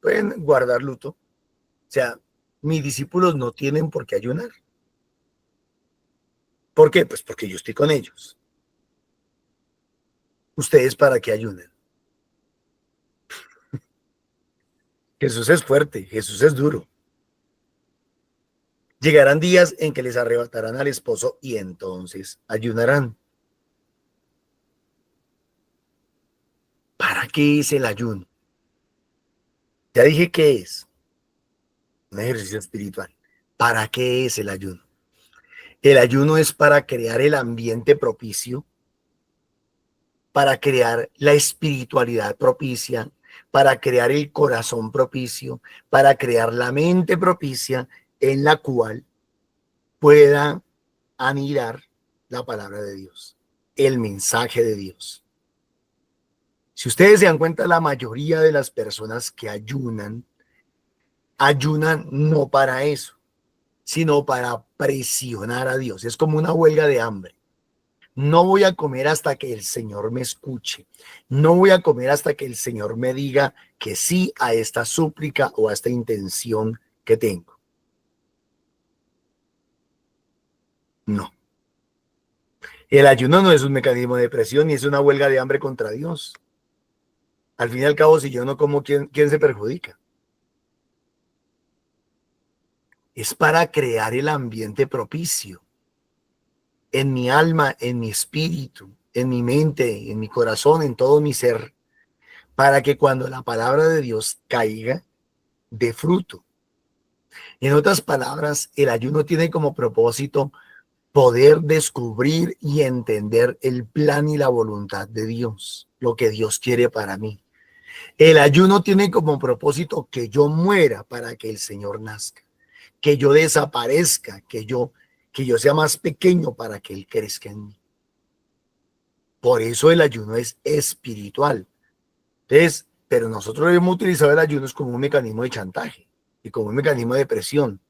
pueden guardar luto. O sea, mis discípulos no tienen por qué ayunar. ¿Por qué? Pues porque yo estoy con ellos. ¿Ustedes para qué ayunan? Jesús es fuerte, Jesús es duro. Llegarán días en que les arrebatarán al esposo y entonces ayunarán. ¿Para qué es el ayuno? Ya dije qué es. Un ejercicio espiritual. ¿Para qué es el ayuno? El ayuno es para crear el ambiente propicio, para crear la espiritualidad propicia, para crear el corazón propicio, para crear la mente propicia en la cual pueda anidar la palabra de Dios, el mensaje de Dios. Si ustedes se dan cuenta, la mayoría de las personas que ayunan no para eso, sino para presionar a Dios. Es como una huelga de hambre. No voy a comer hasta que el Señor me escuche. No voy a comer hasta que el Señor me diga que sí a esta súplica o a esta intención que tengo. No. El ayuno no es un mecanismo de presión ni es una huelga de hambre contra Dios. Al fin y al cabo, si yo no como, ¿quién se perjudica? Es para crear el ambiente propicio en mi alma, en mi espíritu, en mi mente, en mi corazón, en todo mi ser, para que cuando la palabra de Dios caiga, dé fruto. En otras palabras, el ayuno tiene como propósito poder descubrir y entender el plan y la voluntad de Dios, lo que Dios quiere para mí. El ayuno tiene como propósito que yo muera para que el Señor nazca, que yo desaparezca, que yo sea más pequeño para que Él crezca en mí. Por eso el ayuno es espiritual. Entonces, pero nosotros hemos utilizado el ayuno como un mecanismo de chantaje y como un mecanismo de presión.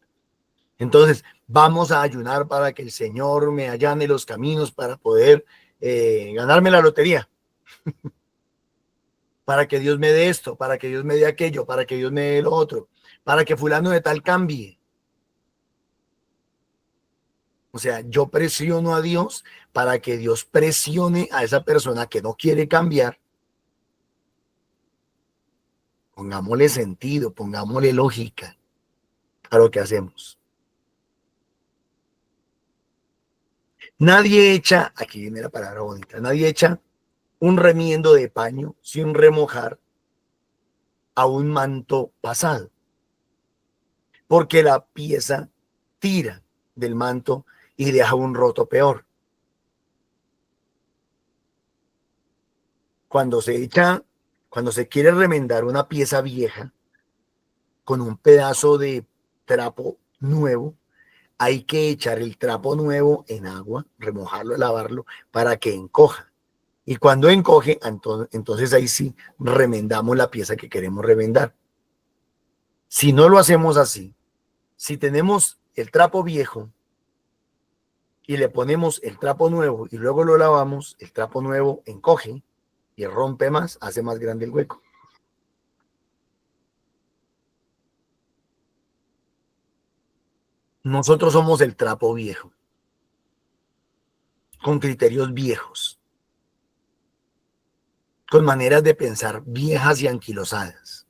Entonces, vamos a ayunar para que el Señor me allane los caminos para poder ganarme la lotería. Para que Dios me dé esto, para que Dios me dé aquello, para que Dios me dé lo otro, para que fulano de tal cambie. O sea, yo presiono a Dios para que Dios presione a esa persona que no quiere cambiar. Pongámosle sentido, pongámosle lógica a lo que hacemos. Nadie echa, aquí viene la palabra bonita, nadie echa un remiendo de paño sin remojar a un manto pasado, porque la pieza tira del manto y deja un roto peor. Cuando se quiere remendar una pieza vieja con un pedazo de trapo nuevo, hay que echar el trapo nuevo en agua, remojarlo, lavarlo para que encoja. Y cuando encoge, entonces ahí sí remendamos la pieza que queremos remendar. Si no lo hacemos así, si tenemos el trapo viejo y le ponemos el trapo nuevo y luego lo lavamos, el trapo nuevo encoge y rompe más, hace más grande el hueco. Nosotros somos el trapo viejo, con criterios viejos, con maneras de pensar viejas y anquilosadas,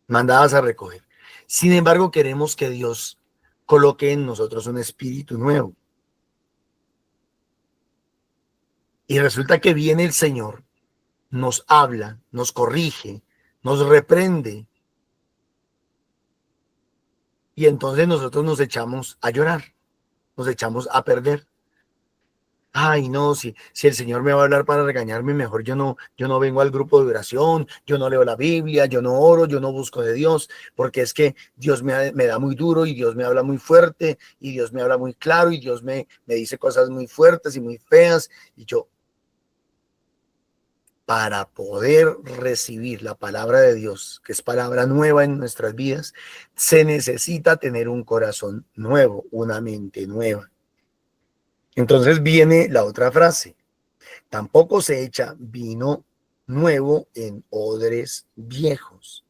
mandadas a recoger. Sin embargo, queremos que Dios coloque en nosotros un espíritu nuevo. Y resulta que viene el Señor, nos habla, nos corrige, nos reprende. Y entonces nosotros nos echamos a llorar, nos echamos a perder. Ay, no, si el Señor me va a hablar para regañarme, mejor yo no vengo al grupo de oración, yo no leo la Biblia, yo no oro, yo no busco de Dios, porque es que Dios me da muy duro y Dios me habla muy fuerte y Dios me habla muy claro y Dios me dice cosas muy fuertes y muy feas. Y yo, para poder recibir la palabra de Dios, que es palabra nueva en nuestras vidas, se necesita tener un corazón nuevo, una mente nueva. Entonces viene la otra frase. Tampoco se echa vino nuevo en odres viejos.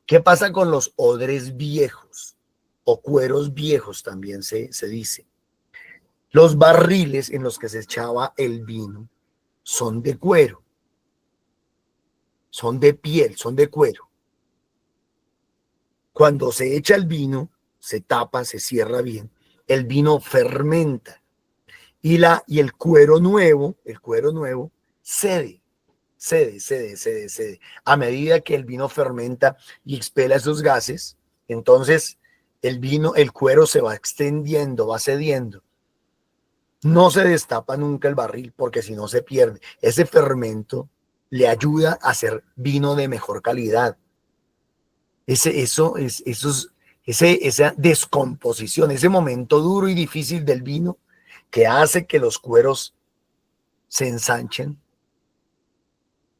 ¿Qué pasa con los odres viejos? O cueros viejos también se dice. Los barriles en los que se echaba el vino son de cuero, son de piel, son de cuero. Cuando se echa el vino, se tapa, se cierra bien, el vino fermenta. Y el cuero nuevo cede. A medida que el vino fermenta y expela esos gases, entonces el cuero se va extendiendo, va cediendo. No se destapa nunca el barril porque si no se pierde. Ese fermento le ayuda a hacer vino de mejor calidad. Esa descomposición, ese momento duro y difícil del vino, que hace que los cueros se ensanchen,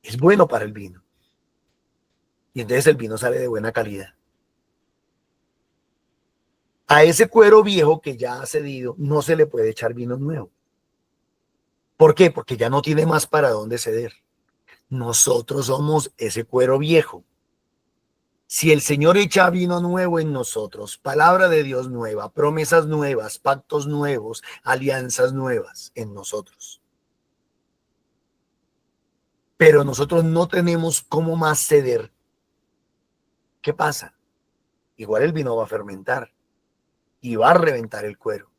es bueno para el vino. Y entonces el vino sale de buena calidad. A ese cuero viejo que ya ha cedido, no se le puede echar vino nuevo. ¿Por qué? Porque ya no tiene más para dónde ceder. Nosotros somos ese cuero viejo. Si el Señor echa vino nuevo en nosotros, palabra de Dios nueva, promesas nuevas, pactos nuevos, alianzas nuevas en nosotros. Pero nosotros no tenemos cómo más ceder. ¿Qué pasa? Igual el vino va a fermentar y va a reventar el cuero.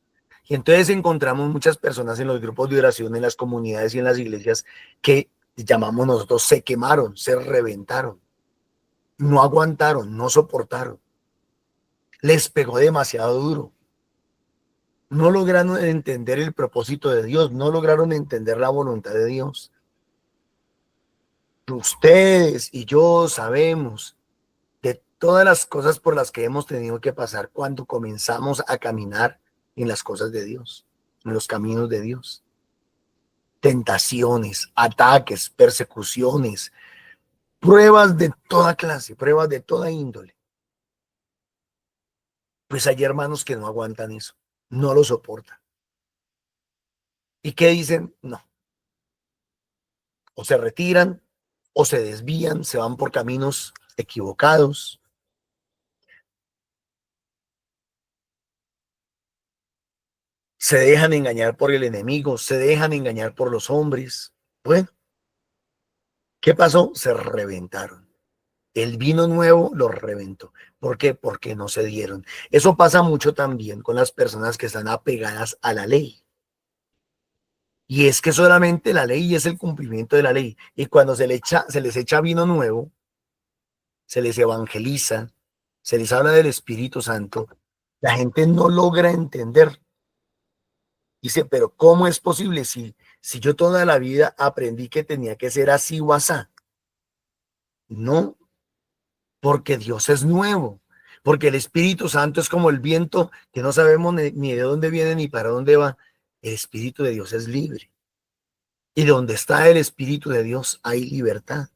Y entonces encontramos muchas personas en los grupos de oración, en las comunidades y en las iglesias que llamamos nosotros, se quemaron, se reventaron. No aguantaron, no soportaron. Les pegó demasiado duro. No lograron entender el propósito de Dios, no lograron entender la voluntad de Dios. Ustedes y yo sabemos de todas las cosas por las que hemos tenido que pasar cuando comenzamos a caminar en las cosas de Dios, en los caminos de Dios. Tentaciones, ataques, persecuciones, pruebas de toda clase, pruebas de toda índole. Pues hay hermanos que no aguantan eso, no lo soportan. ¿Y qué dicen? No. O se retiran, o se desvían, se van por caminos equivocados. Se dejan engañar por el enemigo, se dejan engañar por los hombres. Bueno, ¿qué pasó? Se reventaron. El vino nuevo los reventó. ¿Por qué? Porque no se dieron. Eso pasa mucho también con las personas que están apegadas a la ley. Y es que solamente la ley es el cumplimiento de la ley. Y cuando se les echa vino nuevo, se les evangeliza, se les habla del Espíritu Santo, la gente no logra entender. Dice, pero ¿cómo es posible si yo toda la vida aprendí que tenía que ser así o asá? No, porque Dios es nuevo, porque el Espíritu Santo es como el viento que no sabemos ni de dónde viene ni para dónde va. El Espíritu de Dios es libre. Y donde está el Espíritu de Dios hay libertad.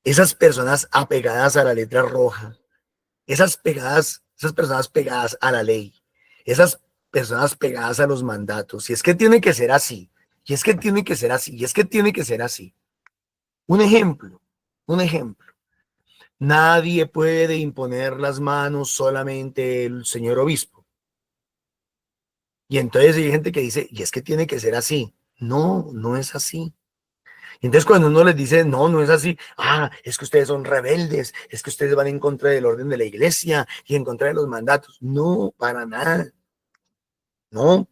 Esas personas apegadas a la letra roja, esas personas pegadas a la ley, esas personas pegadas a los mandatos, y es que tiene que ser así, y es que tiene que ser así, y es que tiene que ser así. Un ejemplo. Nadie puede imponer las manos, solamente el señor obispo. Y entonces hay gente que dice, y es que tiene que ser así. No, no es así. Entonces cuando uno les dice, no, no es así, es que ustedes son rebeldes, es que ustedes van en contra del orden de la iglesia y en contra de los mandatos. No, para nada. No.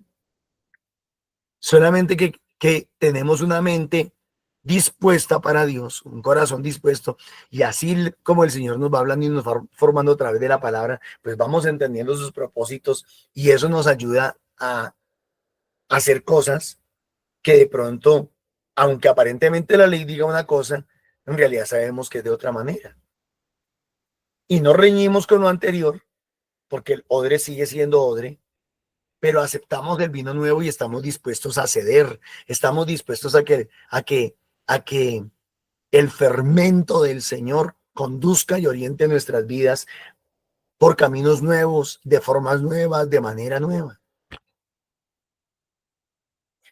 Solamente que tenemos una mente dispuesta para Dios, un corazón dispuesto, y así como el Señor nos va hablando y nos va formando a través de la palabra, pues vamos entendiendo sus propósitos y eso nos ayuda a hacer cosas que de pronto, aunque aparentemente la ley diga una cosa, en realidad sabemos que es de otra manera. Y no reñimos con lo anterior, porque el odre sigue siendo odre, pero aceptamos el vino nuevo y estamos dispuestos a ceder, estamos dispuestos a que el fermento del Señor conduzca y oriente nuestras vidas por caminos nuevos, de formas nuevas, de manera nueva.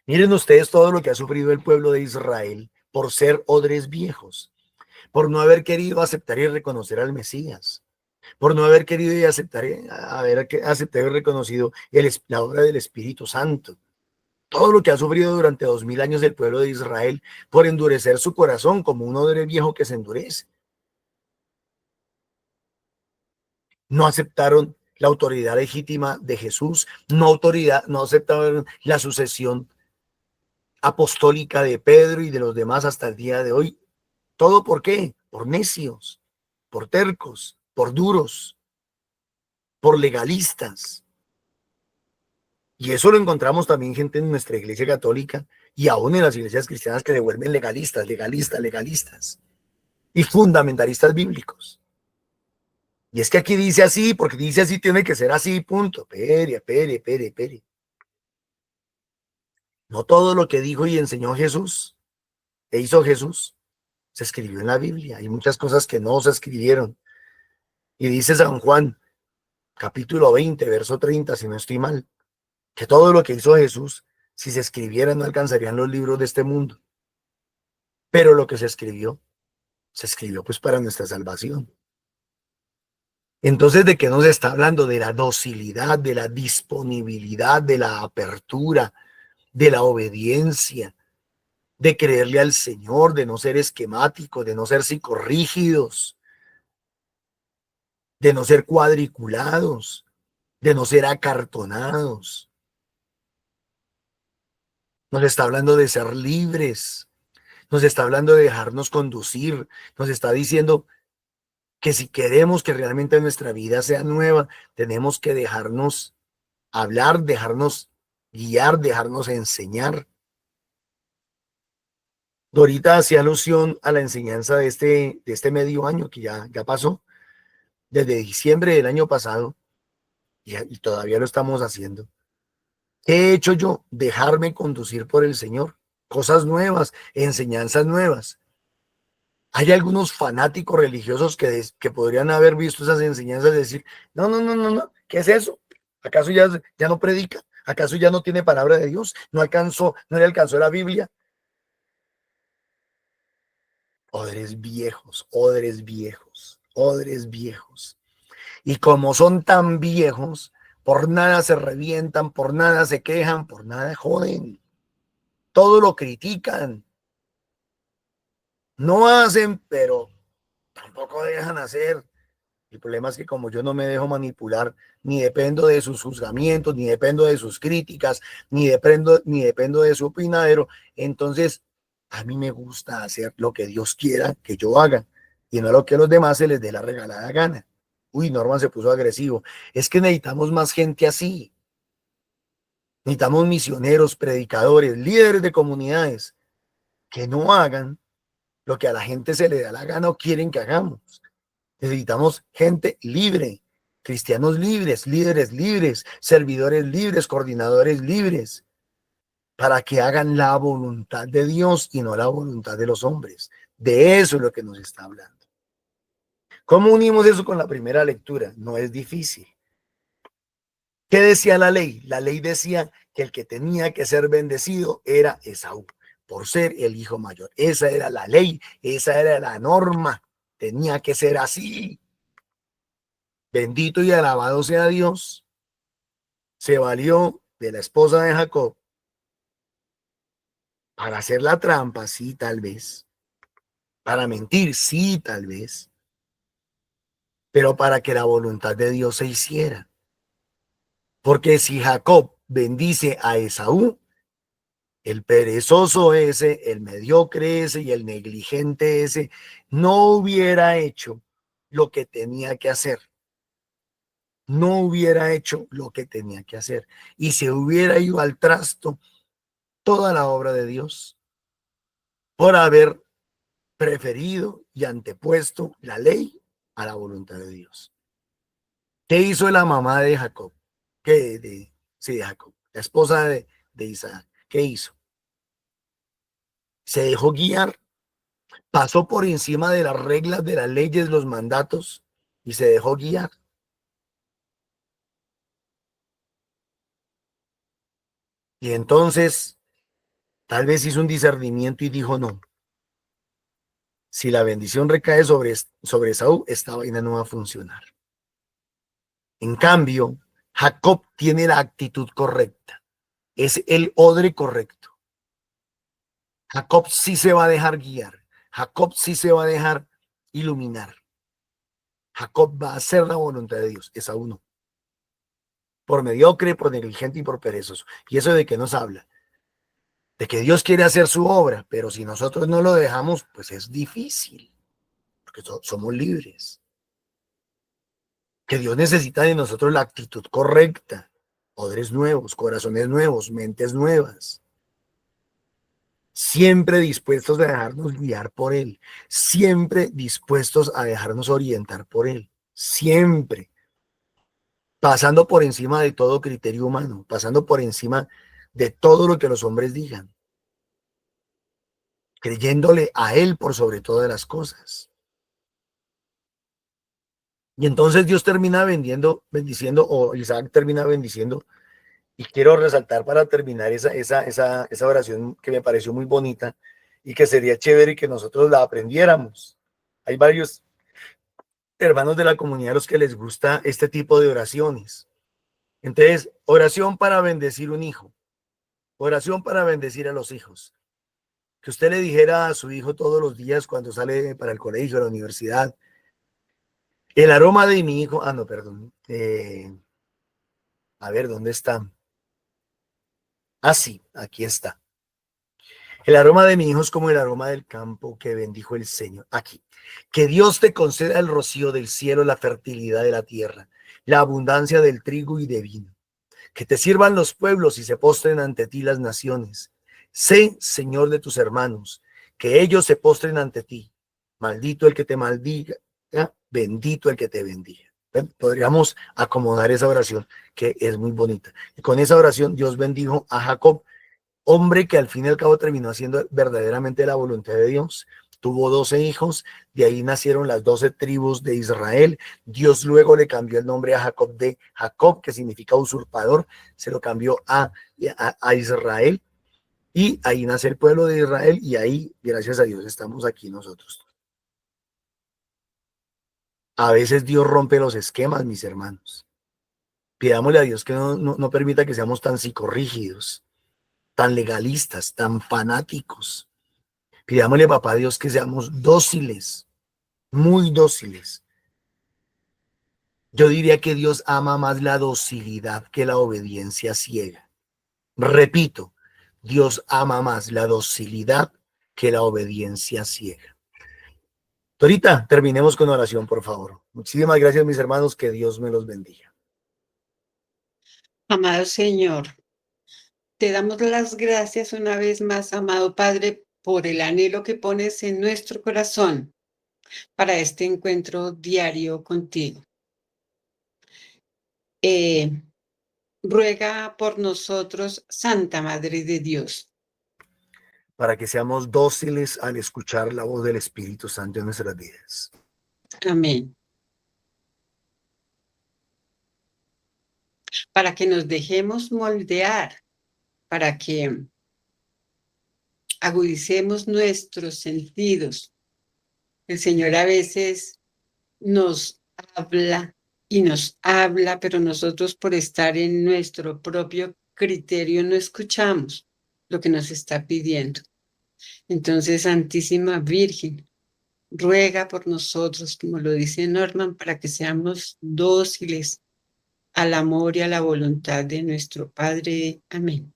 Miren ustedes todo lo que ha sufrido el pueblo de Israel por ser odres viejos, por no haber querido aceptar y reconocer al Mesías, por no haber querido y aceptado y reconocido la obra del Espíritu Santo. Todo lo que ha sufrido durante 2000 años el pueblo de Israel por endurecer su corazón como un odre viejo que se endurece. No aceptaron la autoridad legítima de Jesús, no aceptaron la sucesión apostólica de Pedro y de los demás hasta el día de hoy. ¿Todo por qué? Por necios, por tercos, por duros, por legalistas. Y eso lo encontramos también gente en nuestra iglesia católica y aún en las iglesias cristianas que se vuelven legalistas y fundamentalistas bíblicos. Y es que aquí dice así, porque dice así, tiene que ser así, punto. Pere. No todo lo que dijo y enseñó Jesús, e hizo Jesús, se escribió en la Biblia. Hay muchas cosas que no se escribieron. Y dice San Juan, capítulo 20, verso 30, si no estoy mal, que todo lo que hizo Jesús, si se escribiera, no alcanzarían los libros de este mundo. Pero lo que se escribió pues para nuestra salvación. Entonces, ¿de qué nos está hablando? De la docilidad, de la disponibilidad, de la apertura, de la obediencia, de creerle al Señor, de no ser esquemáticos, de no ser psicorrígidos, de no ser cuadriculados, de no ser acartonados. Nos está hablando de ser libres, nos está hablando de dejarnos conducir, nos está diciendo que si queremos que realmente nuestra vida sea nueva, tenemos que dejarnos hablar, dejarnos guiar, dejarnos enseñar. Dorita hacía alusión a la enseñanza de este medio año que ya pasó, desde diciembre del año pasado, y todavía lo estamos haciendo. ¿Qué he hecho yo? Dejarme conducir por el Señor. Cosas nuevas, enseñanzas nuevas. Hay algunos fanáticos religiosos que podrían haber visto esas enseñanzas y decir, no, ¿qué es eso? ¿Acaso ya no predica? ¿Acaso ya no tiene palabra de Dios? ¿No le alcanzó la Biblia? Odres viejos, odres viejos, odres viejos. Y como son tan viejos, por nada se revientan, por nada se quejan, por nada joden. Todo lo critican. No hacen, pero tampoco dejan hacer. El problema es que como yo no me dejo manipular, ni dependo de sus juzgamientos, ni dependo de sus críticas, ni dependo de su opinadero, entonces a mí me gusta hacer lo que Dios quiera que yo haga y no lo que a los demás se les dé la regalada gana. Uy, Norman se puso agresivo. Es que necesitamos más gente así. Necesitamos misioneros, predicadores, líderes de comunidades que no hagan lo que a la gente se le da la gana o quieren que hagamos. Necesitamos gente libre, cristianos libres, líderes libres, servidores libres, coordinadores libres, para que hagan la voluntad de Dios y no la voluntad de los hombres. De eso es lo que nos está hablando. ¿Cómo unimos eso con la primera lectura? No es difícil. ¿Qué decía la ley? La ley decía que el que tenía que ser bendecido era Esaú, por ser el hijo mayor. Esa era la ley, esa era la norma. Tenía que ser así. Bendito y alabado sea Dios. Se valió de la esposa de Jacob para hacer la trampa, sí, tal vez. Para mentir, sí, tal vez. Pero para que la voluntad de Dios se hiciera. Porque si Jacob bendice a Esaú, el perezoso ese, el mediocre ese y el negligente ese no hubiera hecho lo que tenía que hacer. No hubiera hecho lo que tenía que hacer. Y se hubiera ido al trasto toda la obra de Dios por haber preferido y antepuesto la ley a la voluntad de Dios. ¿Qué hizo la mamá de Jacob? De Jacob, la esposa de Isaac. ¿Qué hizo? Se dejó guiar, pasó por encima de las reglas, de las leyes, los mandatos y se dejó guiar. Y entonces tal vez hizo un discernimiento y dijo no. Si la bendición recae sobre Esaú, esta vaina no va a funcionar. En cambio, Jacob tiene la actitud correcta. Es el odre correcto. Jacob sí se va a dejar guiar. Jacob sí se va a dejar iluminar. Jacob va a hacer la voluntad de Dios. Esaú no. Por mediocre, por negligente y por perezoso. ¿Y eso de qué nos habla? De que Dios quiere hacer su obra, pero si nosotros no lo dejamos, pues es difícil. Porque somos libres. Que Dios necesita de nosotros la actitud correcta, poderes nuevos, corazones nuevos, mentes nuevas, siempre dispuestos a dejarnos guiar por Él, siempre dispuestos a dejarnos orientar por Él, siempre, pasando por encima de todo criterio humano, pasando por encima de todo lo que los hombres digan, creyéndole a Él por sobre todas las cosas. Y entonces Dios termina bendiciendo, o Isaac termina bendiciendo. Y quiero resaltar para terminar esa oración que me pareció muy bonita y que sería chévere que nosotros la aprendiéramos. Hay varios hermanos de la comunidad a los que les gusta este tipo de oraciones. Entonces, oración para bendecir un hijo. Oración para bendecir a los hijos. Que usted le dijera a su hijo todos los días cuando sale para el colegio, a la universidad, el aroma de mi hijo, no, perdón. A ver, ¿dónde está? Sí, aquí está. El aroma de mi hijo es como el aroma del campo que bendijo el Señor. Aquí. Que Dios te conceda el rocío del cielo, la fertilidad de la tierra, la abundancia del trigo y de vino. Que te sirvan los pueblos y se postren ante ti las naciones. Sé Señor de tus hermanos, que ellos se postren ante ti. Maldito el que te maldiga, bendito el que te bendiga. Podríamos acomodar esa oración, que es muy bonita. Y con esa oración Dios bendijo a Jacob, hombre que al fin y al cabo terminó haciendo verdaderamente la voluntad de Dios. Tuvo 12 hijos, de ahí nacieron las 12 tribus de Israel. Dios luego le cambió el nombre a Jacob de Jacob, que significa usurpador, se lo cambió a Israel, y ahí nace el pueblo de Israel, y ahí, gracias a Dios, estamos aquí nosotros. A veces Dios rompe los esquemas, mis hermanos. Pidámosle a Dios que no permita que seamos tan psicorrígidos, tan legalistas, tan fanáticos. Pidámosle, papá Dios, que seamos dóciles, muy dóciles. Yo diría que Dios ama más la docilidad que la obediencia ciega. Repito, Dios ama más la docilidad que la obediencia ciega. Dorita, terminemos con oración, por favor. Muchísimas gracias, mis hermanos, que Dios me los bendiga. Amado Señor, te damos las gracias una vez más, amado Padre, por el anhelo que pones en nuestro corazón para este encuentro diario contigo. Ruega por nosotros, Santa Madre de Dios, para que seamos dóciles al escuchar la voz del Espíritu Santo en nuestras vidas. amén. Para que nos dejemos moldear, para que agudicemos nuestros sentidos. El Señor a veces nos habla y nos habla, pero nosotros por estar en nuestro propio criterio no escuchamos lo que nos está pidiendo. Entonces, Santísima Virgen, ruega por nosotros, como lo dice Norman, para que seamos dóciles al amor y a la voluntad de nuestro Padre. Amén.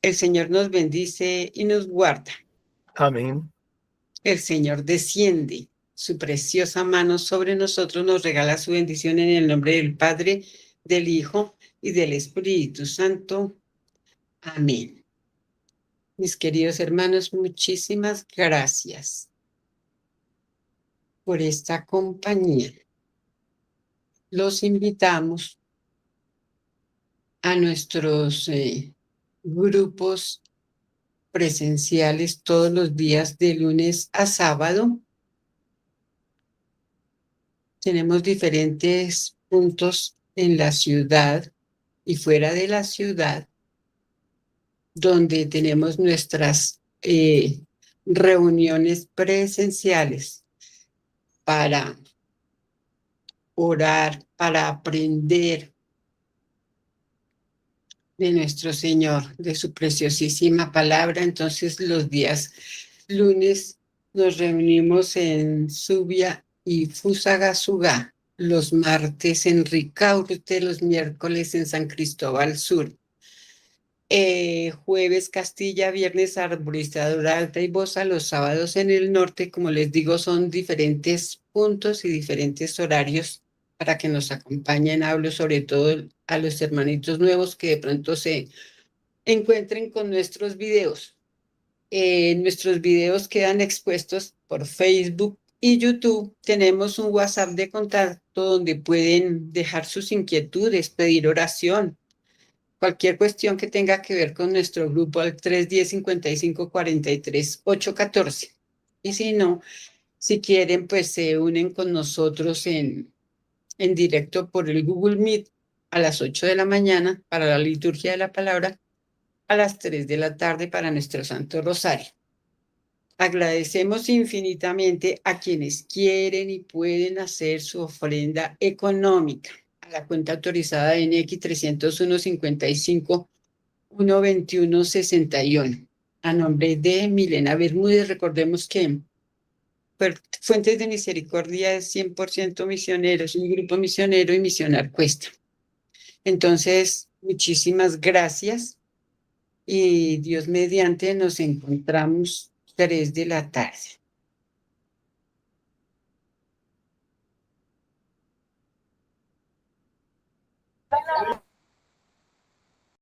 El Señor nos bendice y nos guarda. Amén. El Señor desciende, su preciosa mano sobre nosotros nos regala su bendición en el nombre del Padre, del Hijo y del Espíritu Santo. Amén. Mis queridos hermanos, muchísimas gracias por esta compañía. Los invitamos a nuestros grupos presenciales todos los días de lunes a sábado. Tenemos diferentes puntos en la ciudad y fuera de la ciudad donde tenemos nuestras reuniones presenciales para orar, para aprender de nuestro Señor, de su preciosísima palabra. Entonces, los días lunes nos reunimos en Subia y Fusagasugá, los martes en Ricaurte, los miércoles en San Cristóbal Sur, jueves Castilla, viernes Arborizadora Alta y Bosa, los sábados en el norte. Como les digo, son diferentes puntos y diferentes horarios para que nos acompañen. Hablo sobre todo a los hermanitos nuevos que de pronto se encuentren con nuestros videos. Nuestros videos quedan expuestos por Facebook y YouTube. Tenemos un WhatsApp de contacto donde pueden dejar sus inquietudes, pedir oración, cualquier cuestión que tenga que ver con nuestro grupo al 310-5543-814. Y si no, si quieren, pues se unen con nosotros en directo por el Google Meet a las 8 de la mañana para la liturgia de la palabra, a las 3 de la tarde para nuestro Santo Rosario. Agradecemos infinitamente a quienes quieren y pueden hacer su ofrenda económica a la cuenta autorizada de NX 301-55-121-61. A nombre de Milena Bermúdez, recordemos que Fuentes de Misericordia es 100% misionero, es un grupo misionero y misionar cuesta. Entonces, muchísimas gracias y Dios mediante nos encontramos 3 de la tarde.